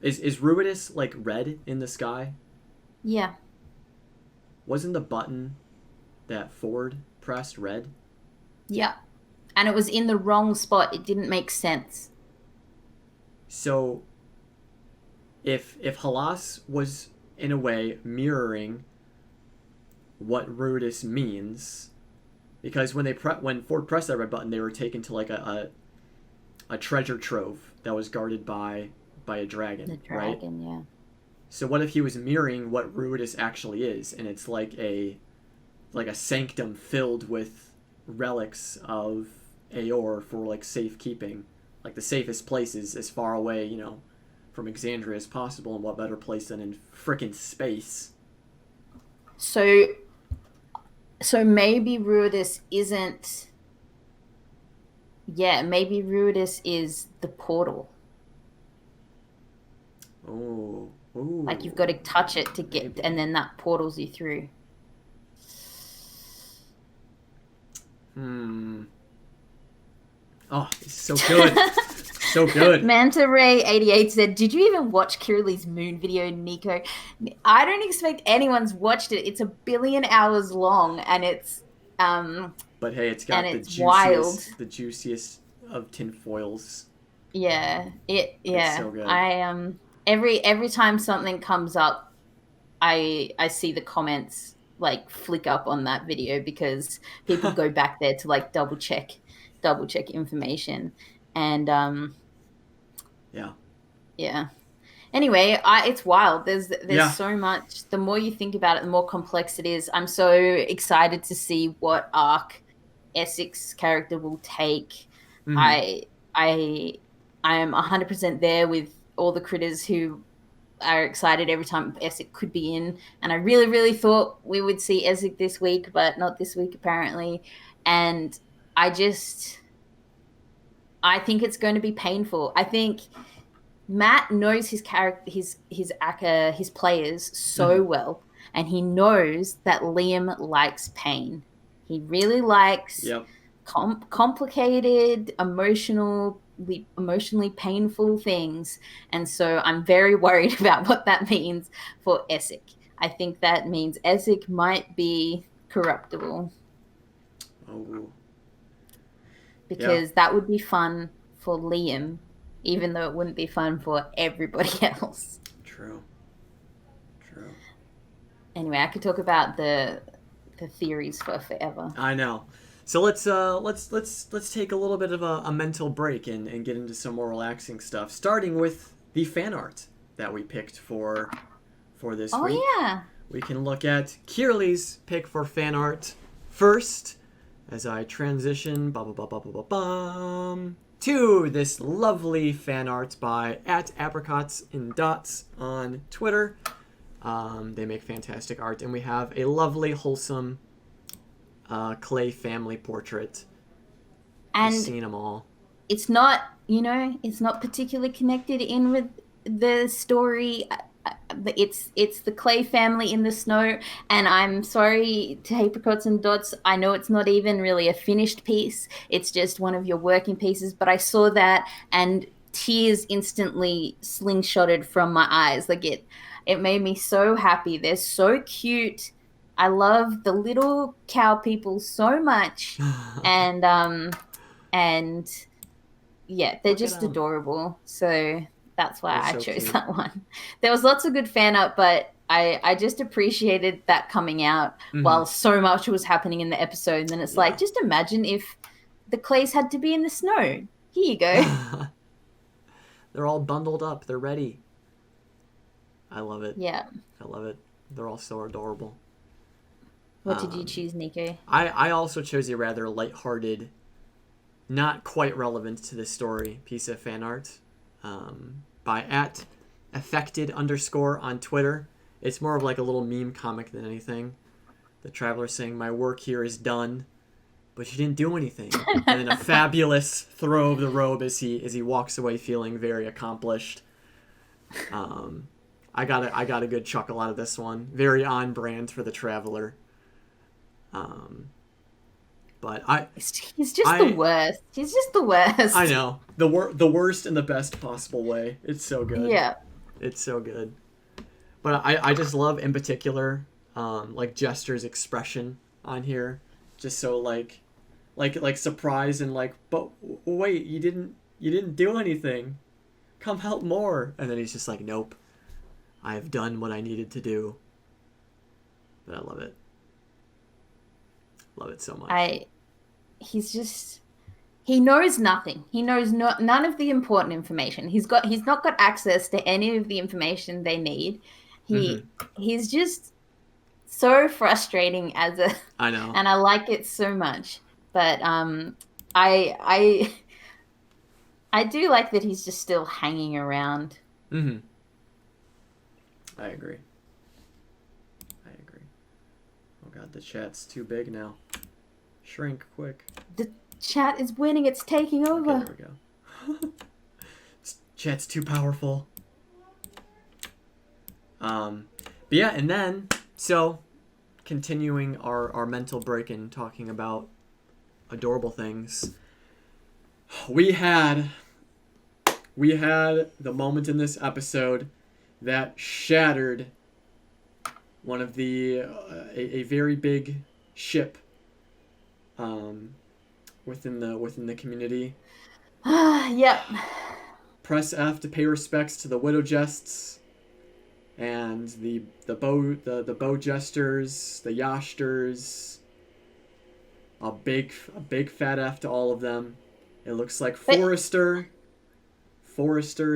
is Ruidus like red in the sky? Yeah. Wasn't the button that Ford pressed red? Yeah. And it was in the wrong spot. It didn't make sense. So, if Halas was in a way mirroring what Ruidus means, because when Ford pressed that red button, they were taken to like a treasure trove that was guarded by a dragon. The dragon, right? Yeah. So what if he was mirroring what Ruidus actually is, and it's like a sanctum filled with relics of Aor for like safekeeping, like the safest places as far away, from Exandria as possible, and what better place than in frickin' space? So maybe Ruidus isn't. Yeah, maybe Ruidus is the portal. Oh. Ooh. Like you've got to touch it to get, maybe. And then that portals you through. Oh, it's so good. So good. Manta Ray 88 said, "Did you even watch Kirilei's moon video, Nico?" I don't expect anyone's watched it. It's 1 billion hours long, and it's But hey, it's got the juiciest of tinfoils. Yeah, It's so good. I every time something comes up, I see the comments like flick up on that video, because people go back there to like double check information, and yeah. Anyway, it's wild. There's so much. The more you think about it, the more complex it is. I'm so excited to see what arc Essek's character will take. I am 100% there with all the critters who are excited every time Essek could be in. And I really, really thought we would see Essek this week, but not this week apparently. And I think it's going to be painful. I think Matt knows his character, his players so well, and he knows that Liam likes pain. He really likes complicated, emotionally painful things, and so I'm very worried about what that means for Essek. I think that means Essek might be corruptible. Oh. Because that would be fun for Liam, even though it wouldn't be fun for everybody else. True. Anyway, I could talk about the theories for forever. I know. So let's take a little bit of a mental break and get into some more relaxing stuff, starting with the fan art that we picked for this week. Oh yeah. We can look at Kirilei's pick for fan art first, as I transition to this lovely fan art by @apricots_in_dots on Twitter. They make fantastic art, and we have a lovely, wholesome clay family portrait. And I've seen them all. It's not particularly connected in with the story. it's the clay family in the snow, and I'm sorry to apricots and dots, I know it's not even really a finished piece, it's just one of your working pieces, but I saw that and tears instantly slingshotted from my eyes. Like it made me so happy. They're so cute. I love the little cow people so much, and yeah, they're Look at just them. adorable. So that's why They're I so chose cute. that one. There was lots of good fan art, but I just appreciated that coming out Mm-hmm. while so much was happening in the episode. And then it's like, Yeah. just imagine if the clays had to be in the snow. Here you go. They're all bundled up. They're ready. I love it. Yeah. I love it. They're all so adorable. What did you choose, Nico? I also chose a rather lighthearted, not quite relevant to the story piece of fan art by @affected_ on Twitter. It's more of like a little meme comic than anything. The traveler saying, "My work here is done, but you didn't do anything." And then a fabulous throw of the robe as he walks away feeling very accomplished. I got a good chuckle out of this one. Very on brand for the traveler. But He's just the worst. He's just the worst. I know the worst in the best possible way. It's so good. Yeah. It's so good. But I just love in particular like Jester's expression on here, just so like surprise and like, but wait, you didn't do anything. Come help more. And then he's just like, nope, I have done what I needed to do. But I love it. Love it so much. He knows nothing. He knows none of the important information. He's not got access to any of the information they need. He's just so frustrating I know. and I like it so much. But I do like that he's just still hanging around. I agree. Oh god, the chat's too big now. Shrink quick. The chat is winning. It's taking over. Okay, there we go. Chat's too powerful. But yeah, and then so continuing our mental break and talking about adorable things. We had the moment in this episode that shattered one of the a very big ship within the community. Yep. Press F to pay respects to the widow jests and the Beau jesters, the Yashters. A big fat F to all of them. It looks like Forrestar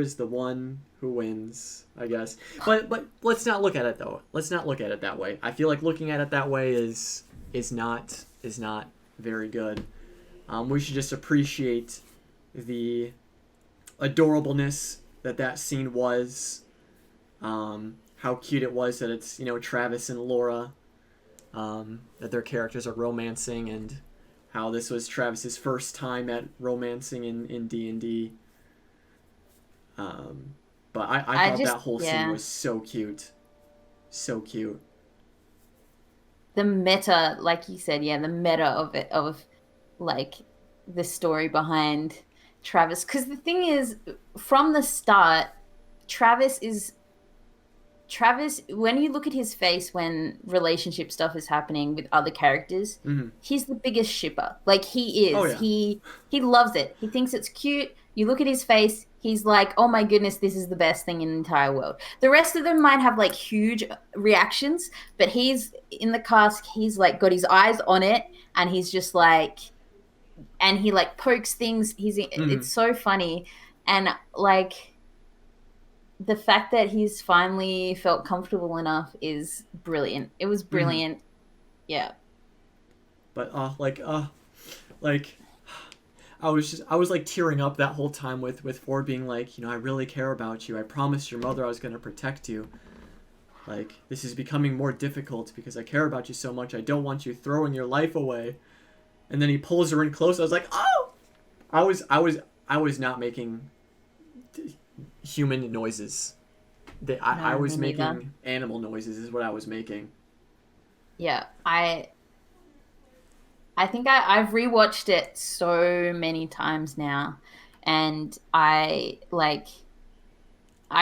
is the one who wins, I guess. But let's not look at it though. Let's not look at it that way. I feel like looking at it that way is not very good. We should just appreciate the adorableness that scene was. How cute it was that it's, Travis and Laura, that their characters are romancing, and how this was Travis's first time at romancing in D&D. But I thought that whole scene was so cute. So cute. The meta, like you said, the meta of it, of like the story behind Travis. Because the thing is, from the start, Travis, when you look at his face when relationship stuff is happening with other characters, he's the biggest shipper. Like, he is. Oh, yeah. He loves it. He thinks it's cute. You look at his face, he's like, oh my goodness, this is the best thing in the entire world. The rest of them might have like huge reactions, but he's in the cast, he's like got his eyes on it, and he's just like, and he like pokes things. It's so funny. And like, the fact that he's finally felt comfortable enough is brilliant. It was brilliant. Yeah. But I was like tearing up that whole time with Ford being like, I really care about you. I promised your mother I was going to protect you. Like, this is becoming more difficult because I care about you so much. I don't want you throwing your life away. And then he pulls her in close. I was like, oh! I was not making human noises I No, was me neither. making animal noises is what I was making. Yeah, I think I've rewatched it so many times now, and I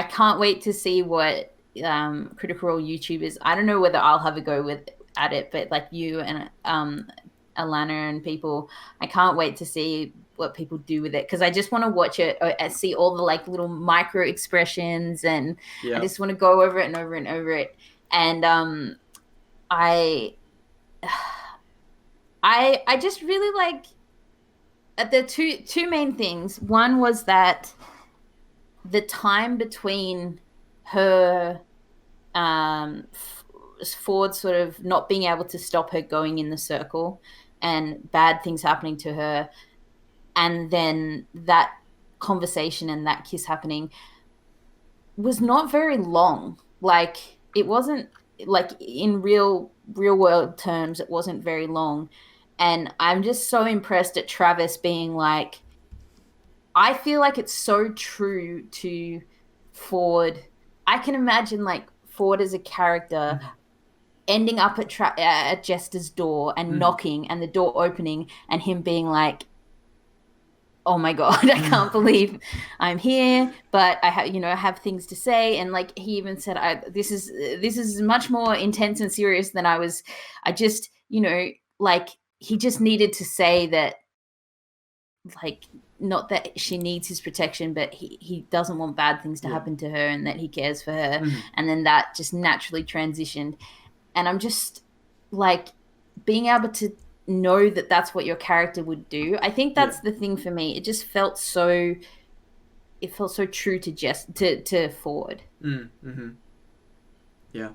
can't wait to see what Critical Role YouTubers. I don't know whether I'll have a go with at it, but like you and Alana and people, I can't wait to see what people do with it because I just want to watch it and see all the like little micro expressions, and I Yeah. just want to go over it and over and over it. And I I just really like the two main things. One was that the time between her Ford sort of not being able to stop her going in the circle and bad things happening to her, and then that conversation and that kiss happening was not very long. Like it wasn't like in real world terms, it wasn't very long. And I'm just so impressed at Travis being like, I feel like it's so true to Ford. I can imagine like Ford as a character ending up at Jester's door and Mm. knocking and the door opening and him being like, "Oh my god, I can't believe I'm here, but I have things to say." And like he even said, this is much more intense and serious than I just, like he just needed to say that, like, not that she needs his protection, but he doesn't want bad things to Yeah. happen to her and that he cares for her. Mhm. And then that just naturally transitioned. And I'm just like being able to know that that's what your character would do. I think Yeah. that's the thing for me. It felt so true to to Ford. Mm-hmm. Yeah.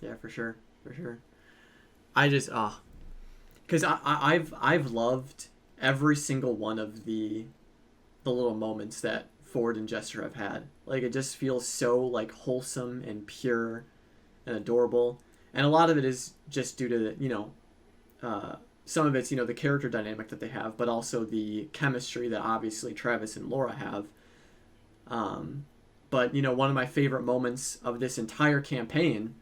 Yeah, for sure. For sure. I just because I've loved every single one of the little moments that Ford and Jester have had. Like it just feels so like wholesome and pure and adorable. And a lot of it is just due to some of it's the character dynamic that they have, but also the chemistry that obviously Travis and Laura have. But one of my favorite moments of this entire campaign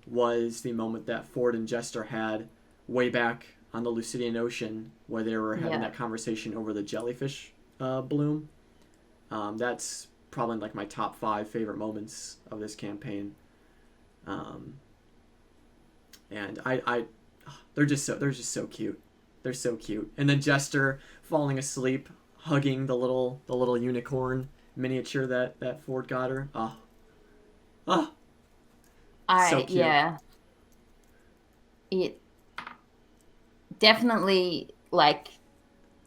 was the moment that Ford and Jester had way back on the Lucidian Ocean, where they were having Yeah. that conversation over the jellyfish bloom. That's probably like my top 5 favorite moments of this campaign. And I they're just so cute. They're so cute. And then Jester falling asleep, hugging the little unicorn miniature that Ford got her. Oh, so cute. Yeah. It definitely like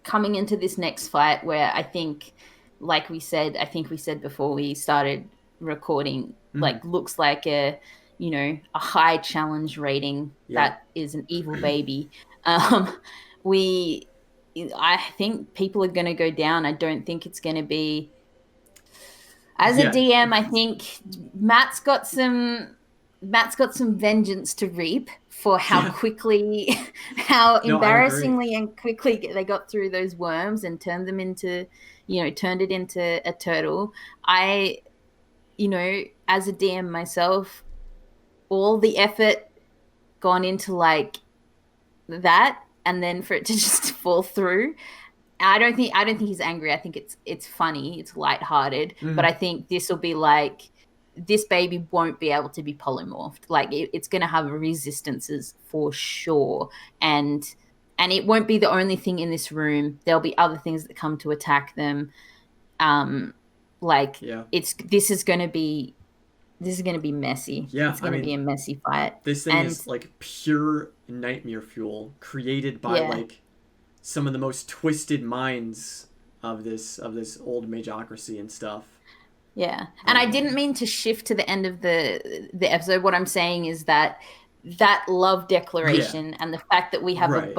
coming into this next fight where I think, like I think we said before we started recording, like looks like a high challenge rating Yeah. that is an evil baby. Um, we, I think people are going to go down. I don't think it's going to be. As a Yeah. DM, I think Matt's got some vengeance to reap for how Yeah. quickly, how No, I agree. embarrassingly and quickly they got through those worms and turned it into a turtle. I, as a DM myself, all the effort gone into like that, and then for it to just fall through. I don't think he's angry. I think it's funny, it's lighthearted, but I think this will be like this baby won't be able to be polymorphed. Like it's going to have resistances for sure, and it won't be the only thing in this room. There'll be other things that come to attack them. Like Yeah. this is going to be messy. Yeah. It's I going to mean, be a messy fight, this thing and is like pure nightmare fuel created by yeah. like some of the most twisted minds of this old magocracy and stuff. Yeah. And I didn't mean to shift to the end of the episode. What I'm saying is that love Yeah. declaration and the fact that we have a Right.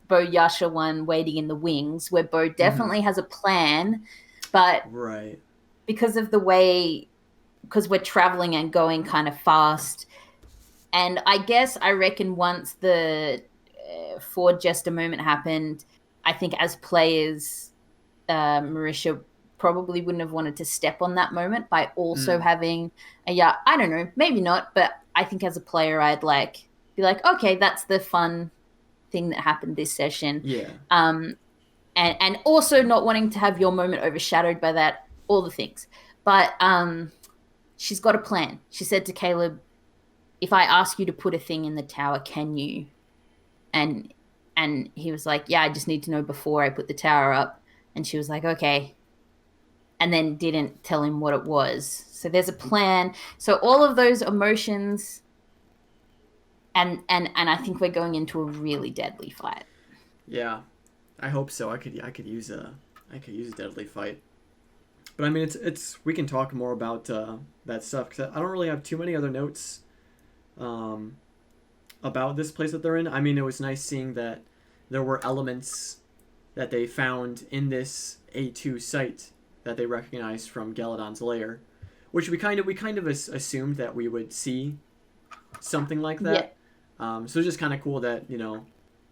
Beau Yasha one waiting in the wings, where Beau Mm-hmm. definitely has a plan, but Right. because of because we're traveling and going kind of fast, and I reckon once the Ford Jester moment happened, I think as players, Marisha probably wouldn't have wanted to step on that moment by also having I don't know, maybe not, but I think as a player I'd be like, okay, that's the fun thing that happened this session. Yeah. And also not wanting to have your moment overshadowed by that, all the things. But she's got a plan. She said to Caleb, if I ask you to put a thing in the tower, can you? And he was like, yeah, I just need to know before I put the tower up. And she was like, okay. And then didn't tell him what it was. So there's a plan. So all of those emotions, and I think we're going into a really deadly fight. Yeah, I hope so. I could use a deadly fight. But I mean, it's we can talk more about that stuff because I don't really have too many other notes about this place that they're in. I mean, it was nice seeing that there were elements that they found in this A2 site that they recognized from Geladon's lair, which we kind of assumed that we would see something like that. Yeah. So it's just kind of cool that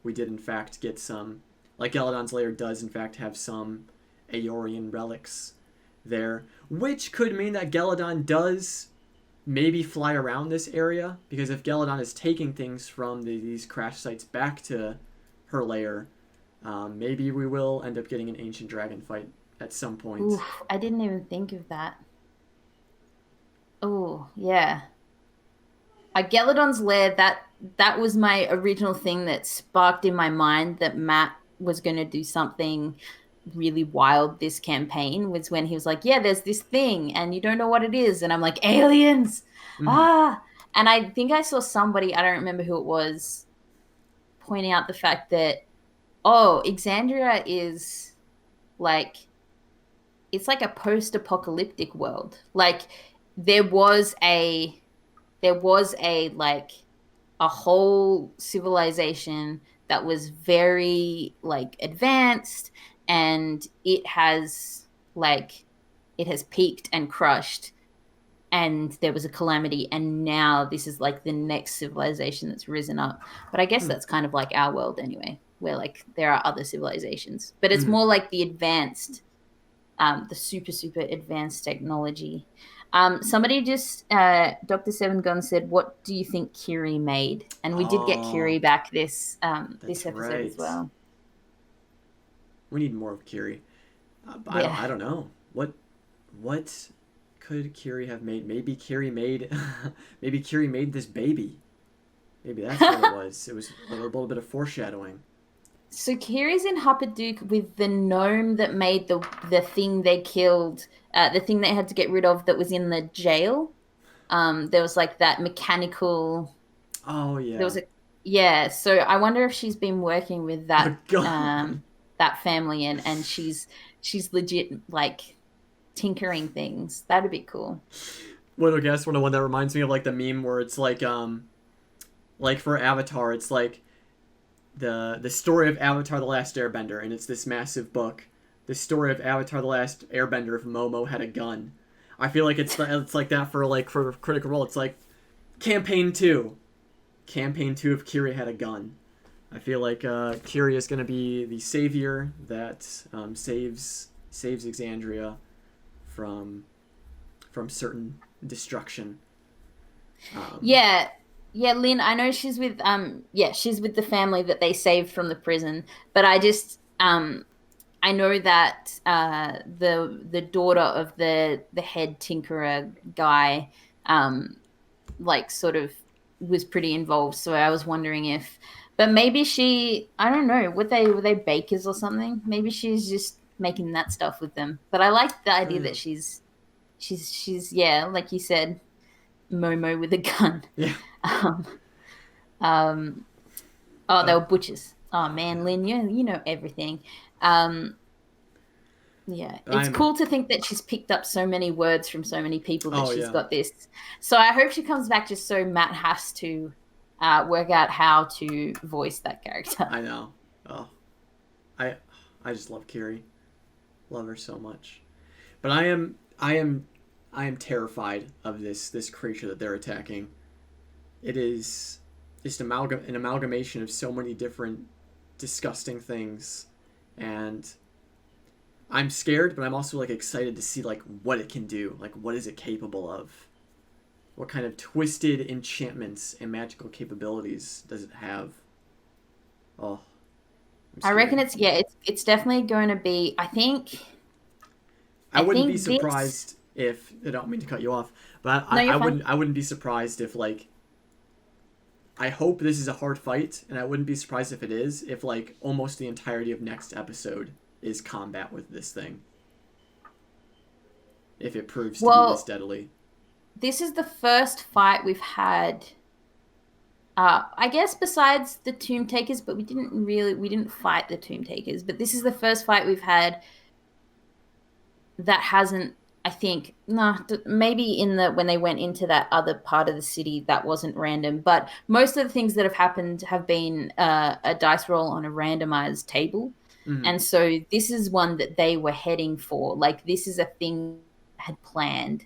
we did in fact get some, like Geladon's lair does in fact have some Aeorian relics there, which could mean that Geladon does maybe fly around this area, because if Geladon is taking things from these crash sites back to her lair, maybe we will end up getting an ancient dragon fight at some point. Oof, I didn't even think of that. Oh, yeah. Geladon's lair, that was my original thing that sparked in my mind that Matt was going to do something really wild this campaign, was when he was like, yeah, there's this thing and you don't know what it is. And I'm like, aliens! And I think I saw somebody, I don't remember who it was, pointing out the fact that, Exandria is like, it's like a post-apocalyptic world. Like there was a like a whole civilization that was very like advanced, and it has peaked and crushed, and there was a calamity, and now this is like the next civilization that's risen up. But I guess that's kind of like our world anyway, where like there are other civilizations, but it's more like the advanced, the super advanced technology. Somebody just, Dr. Seven Gun said, what do you think Kiri made? And we did get Kiri back this episode as well. We need more of Kiri. I don't know. What could Kiri have made? Maybe Kiri made this baby. Maybe that's what it was. It was a little bit of foreshadowing. So Kiri's in Huppadook with the gnome that made the thing they killed, the thing they had to get rid of that was in the jail. There was like that mechanical. Oh yeah. There was so I wonder if she's been working with that that family and she's legit like tinkering things. That'd be cool. What I guess one that reminds me of like the meme where it's like for Avatar, it's like the story of Avatar: The Last Airbender, and it's this massive book. The story of Avatar: The Last Airbender if Momo had a gun. I feel like it's like that for Critical Role. It's like Campaign 2 if Kiri had a gun. I feel like Kiri is going to be the savior that saves Exandria from certain destruction. Yeah, Lynn, I know she's with she's with the family that they saved from the prison, but I just I know that the daughter of the head tinkerer guy like sort of was pretty involved, so I was wondering if, but maybe I don't know, were they bakers or something? Maybe she's just making that stuff with them. But I like the idea that she's like you said, Momo with a gun. Yeah. They were butchers. Oh man, Lynn, you know everything. It's cool to think that she's picked up so many words from so many people that she's got this. So I hope she comes back just so Matt has to work out how to voice that character. I know. Oh, I just love Kiri. Love her so much. But I am terrified of this creature that they're attacking. It is just an amalgamation of so many different disgusting things, and I'm scared, but I'm also like excited to see like what it can do. Like what is it capable of? What kind of twisted enchantments and magical capabilities does it have? Oh, I'm I reckon scared. it's definitely going to be. I I wouldn't be think this. surprised if I don't mean to cut you off, but No, you're fine. I wouldn't be surprised if like I hope this is a hard fight, and I wouldn't be surprised if it is, if like almost the entirety of next episode is combat with this thing. If it proves to be this Well, deadly. this is the first fight we've had. I guess besides the Tomb Takers, but we didn't fight the Tomb Takers. But this is the first fight we've had that hasn't. I think no, maybe in the when they went into that other part of the city that wasn't random. But most of the things that have happened have been a dice roll on a randomized table, Mm-hmm. and so this is one that they were heading for. Like this is a thing had planned.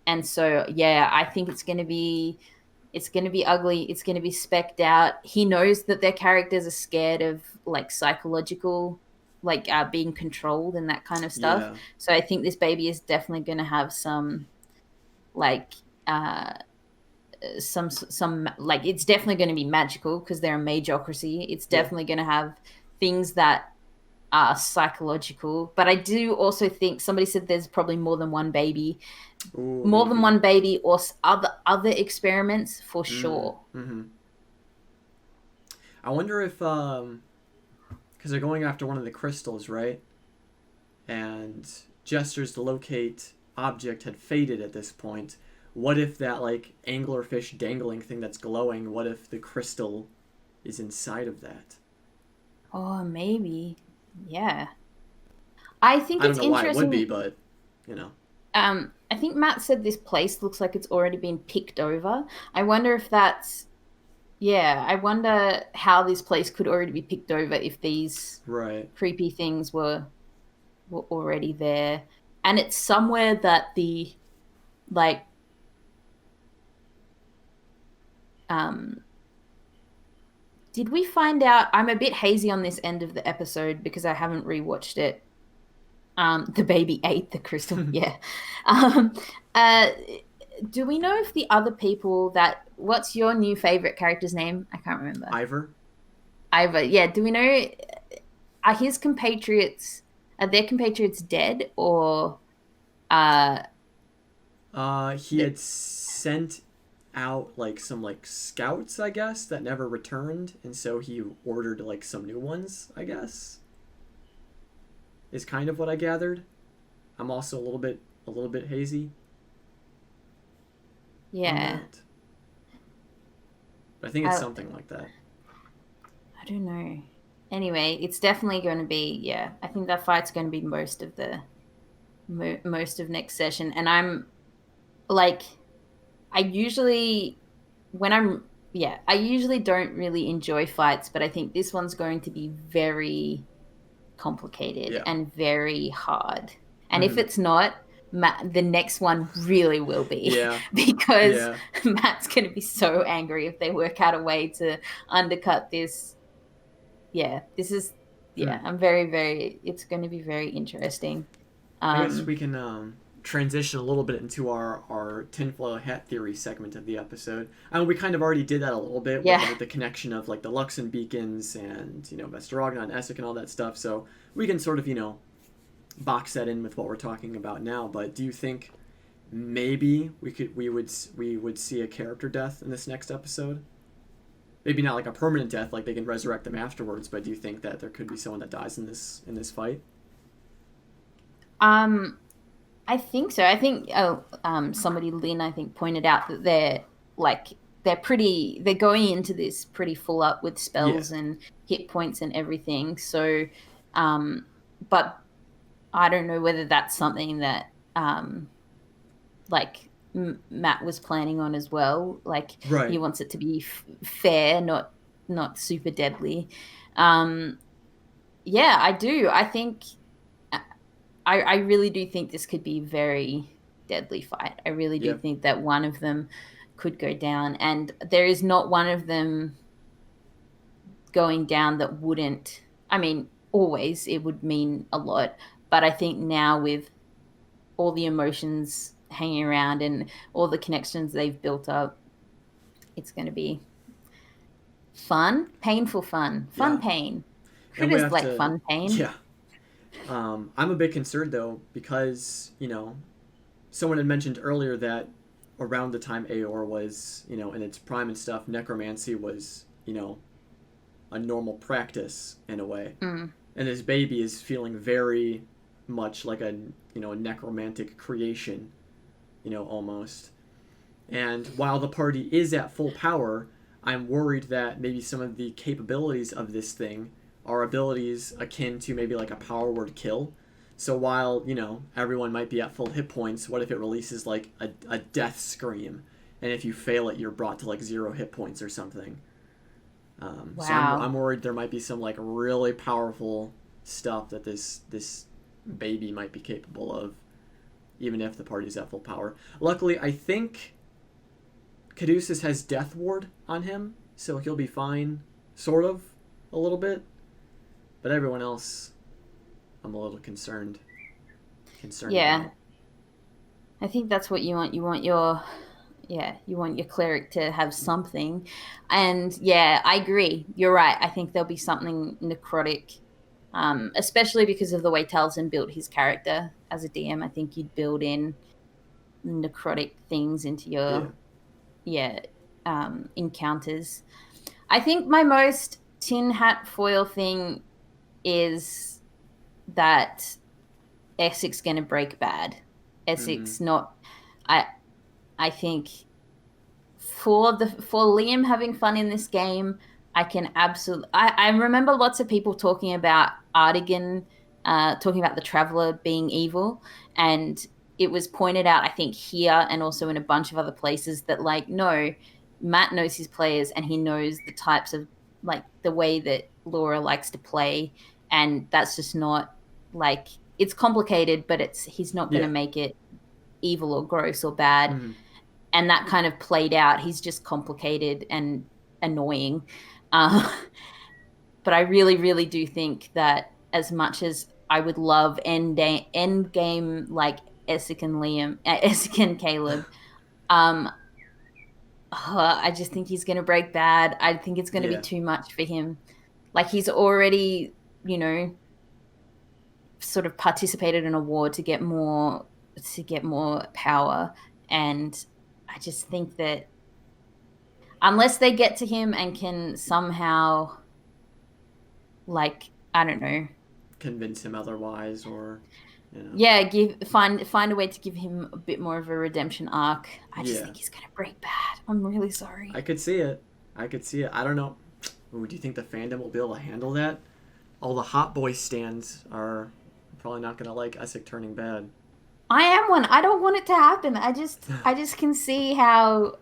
And so yeah, I think it's going to be ugly. It's going to be specced out. He knows that their characters are scared of like psychological, like being controlled and that kind of stuff. Yeah. So I think this baby is definitely going to have like uh some like it's definitely going to be magical because they're a magocracy. It's Yeah. definitely going to have things that are psychological. But I do also think somebody said there's probably Ooh, more than maybe. one baby or other experiments for sure. Mm-hmm. I wonder if because they're going after one of the crystals, right? And Jester's to locate object had faded at this point. What if that like anglerfish dangling thing that's glowing? What if the crystal is inside of that? Oh, maybe. Yeah. I think I don't it's know why it would be, interesting. but you know. I think Matt said this place looks like it's already been picked over. I wonder if that's, yeah, I wonder how this place could already be picked over if these Right. creepy things were already there. And it's somewhere that the, like, um, did we find out? I'm a bit hazy on this end of the episode because I haven't rewatched it. The baby ate the crystal. Yeah. Um, uh, do we know if the other people that what's your new favorite character's name? I can't remember. Ivor? Ivor. Yeah. Do we know are his compatriots are their compatriots dead or uh He had sent out like some like scouts, I guess, that never returned, and so he ordered like some new ones, I guess. Is kind of what I gathered. I'm also a little bit hazy on yeah. that. But I think it's I something like that. I don't know. Anyway, it's definitely going to be yeah. I think that fight's going to be most of next session, and I'm like I usually when I'm yeah, I usually don't really enjoy fights, but I think this one's going to be very complicated Yeah. and very hard. And if Mm-hmm. it's not, the next one really will be Yeah. because Yeah. Matt's going to be so angry if they work out a way to undercut this. Yeah, this is Hmm. yeah, I'm very very it's going to be very interesting. I guess Um we can transition a little bit into our tinfoil hat theory segment of the episode. I mean, we kind of already did that a little bit with yeah. like the connection of like the Luxon beacons and Vesterogna and Essek and all that stuff. So we can sort of box that in with what we're talking about now. But do you think maybe we would see a character death in this next episode? Maybe not like a permanent death, like they can resurrect them afterwards. But do you think that there could be someone that dies in this fight? Um I think so. I think somebody Lynn I think pointed out that like they're going into this pretty full up with Yeah. spells and hit points and everything. So um but I don't know whether that's something that like Matt was planning on as well. Like he Right. wants it to be fair, not super deadly. Um yeah, I do. I think I really do think this could be a very deadly fight. I really do Yeah. think that one of them could go down, and there is not one of them going down that wouldn't. I mean, always it would mean a lot. But I think now with all the emotions hanging around and all the connections they've built up, it's going to be fun, painful fun, fun Yeah. pain. And we Critters have like to, fun pain. yeah. I'm a bit concerned though because someone had mentioned earlier that around the time Aor was in its prime and stuff, necromancy was a normal practice in a way, and this baby is feeling very much like a necromantic creation, almost. And while the party is at full power, I'm worried that maybe some of the capabilities of this thing are abilities akin to maybe like a power word kill. So while, everyone might be at full hit points, what if it releases like a death scream? And if you fail it, you're brought to like 0 hit points or something. Wow. So I'm worried there might be some like really powerful stuff that this baby might be capable of, even if the party's at full power. Luckily, I think Caduceus has Death Ward on him, so he'll be fine, sort of, a little bit. But everyone else, I'm a little concerned. Yeah. About. I think that's what you want. You want your cleric to have something. And yeah, I agree. You're right. I think there'll be something necrotic, especially because of the way Taliesin built his character as a DM. I think you'd build in necrotic things into your encounters. I think my most tin hat foil thing is that Essek's going to break bad. Essek's not. I think for Liam having fun in this game, I can absolutely. I remember lots of people talking about Artigan, talking about the Traveler being evil, and it was pointed out, I think, here and also in a bunch of other places that, like, no, Matt knows his players and he knows the types of, like, the way that Laura likes to play, and that's just not, like, it's complicated, but he's not going to make it evil or gross or bad. And that kind of played out. He's just complicated and annoying. But I really, really do think that as much as I would love end game like Essek and Caleb, I just think he's going to break bad. I think it's going to be too much for him. Like, he's already, sort of participated in a war to get more power, and I just think that unless they get to him and can somehow, like, I don't know, convince him otherwise, or find a way to give him a bit more of a redemption arc, I just think he's gonna break bad. I'm really sorry. I could see it. I don't know. Ooh, do you think the fandom will be able to handle that? All the hot boy stands are probably not gonna like Essek turning bad. I am one. I don't want it to happen. I just can see how.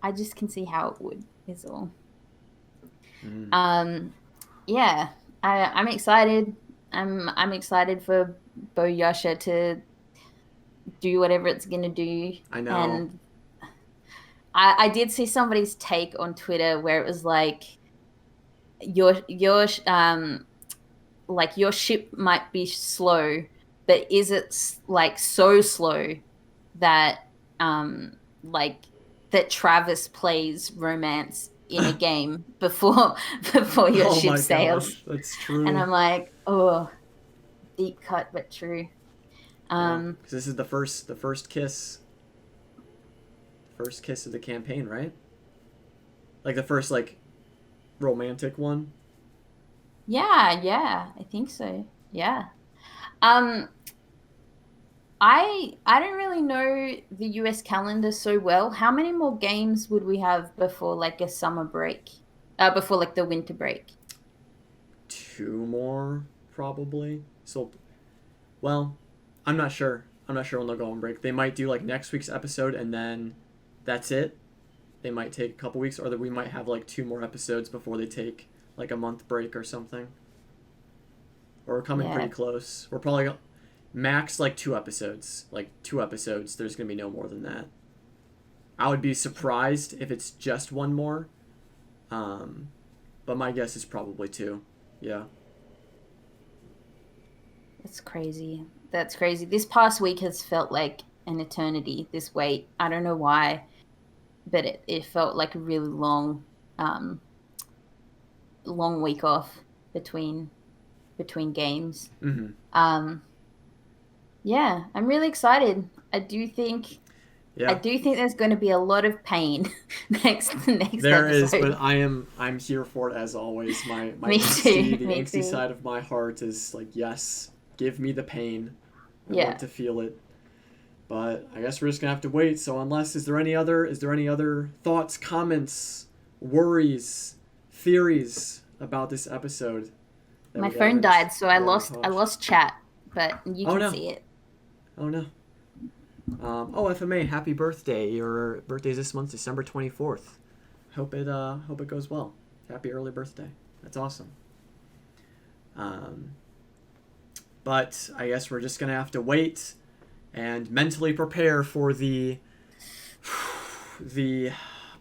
I just can see how it would. Is all. Yeah, I'm excited. I'm excited for Beau Yasha to do whatever it's gonna do. I know. And I did see somebody's take on Twitter where it was like, your ship might be slow, but is it like so slow that that Travis plays romance in a game before your ship sails? Gosh, that's true. And I'm like, oh, deep cut but true. Because this is the first kiss of the campaign, right? Like the first romantic one. Yeah, I think so. Yeah. I don't really know the US calendar so well. How many more games would we have before like a summer break? Before like the winter break? 2 more probably. So, well, I'm not sure. I'm not sure when they'll go on break. They might do like next week's episode and then that's it. They might take a couple weeks, or that we might have like 2 more episodes before they take like a month break or something. Or we're coming pretty close. We're probably max like 2 episodes. Like 2 episodes. There's going to be no more than that. I would be surprised if it's just 1 more. But my guess is probably 2. Yeah. That's crazy. That's crazy. This past week has felt like an eternity, this wait. I don't know why, but it felt like a really um, long week off between games. Mm-hmm. Yeah, I'm really excited. I do think Yeah. there's going to be a lot of pain next There is, episode. but I'm here for it as always. My Me angsty, too. the Me angsty too. side of my heart is like, yes, give me the pain. I Yeah. want to feel it. But I guess we're just gonna have to wait. So unless is there any other thoughts, comments, worries, theories about this episode? My phone died, so I touched? lost chat, but you Oh can no! see it. Oh no! FMA, happy birthday! Your birthday's this month, December 24th. Hope it goes well. Happy early birthday. That's awesome. But I guess we're just gonna have to wait and mentally prepare for the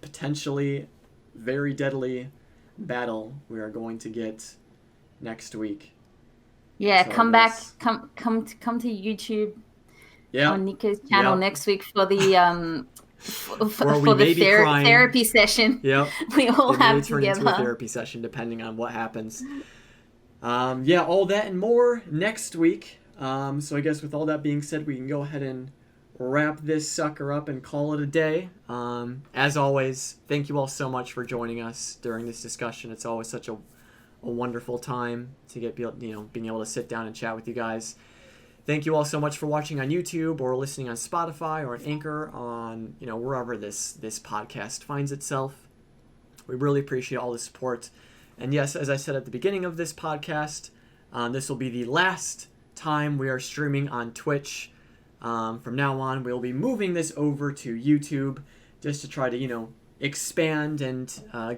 potentially very deadly battle we are going to get next week. Yeah, So come back, come to YouTube on Nico's channel next week for the for the therapy session. Yep. We all have turn together. into a therapy session depending on what happens. All that and more next week. So I guess with all that being said, we can go ahead and wrap this sucker up and call it a day. As always, thank you all so much for joining us during this discussion. It's always such a wonderful time to being able to sit down and chat with you guys. Thank you all so much for watching on YouTube or listening on Spotify or on Anchor, on wherever this podcast finds itself. We really appreciate all the support. And yes, as I said at the beginning of this podcast, this will be the last time we are streaming on Twitch. From now on, we'll be moving this over to YouTube just to try to, expand and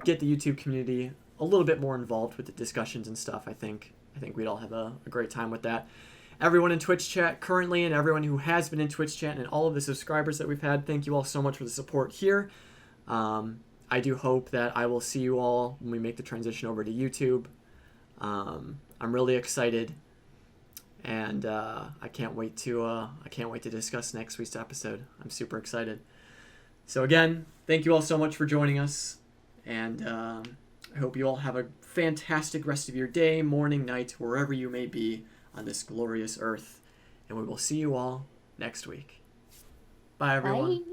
get the YouTube community a little bit more involved with the discussions and stuff. I think we'd all have a great time with that. Everyone in Twitch chat currently and everyone who has been in Twitch chat and all of the subscribers that we've had, thank you all so much for the support here. I do hope that I will see you all when we make the transition over to YouTube. I'm really excited, and I can't wait to discuss next week's episode. I'm super excited. So again, thank you all so much for joining us, and I hope you all have a fantastic rest of your day, morning, night, wherever you may be on this glorious earth. And we will see you all next week. Bye, everyone. Bye.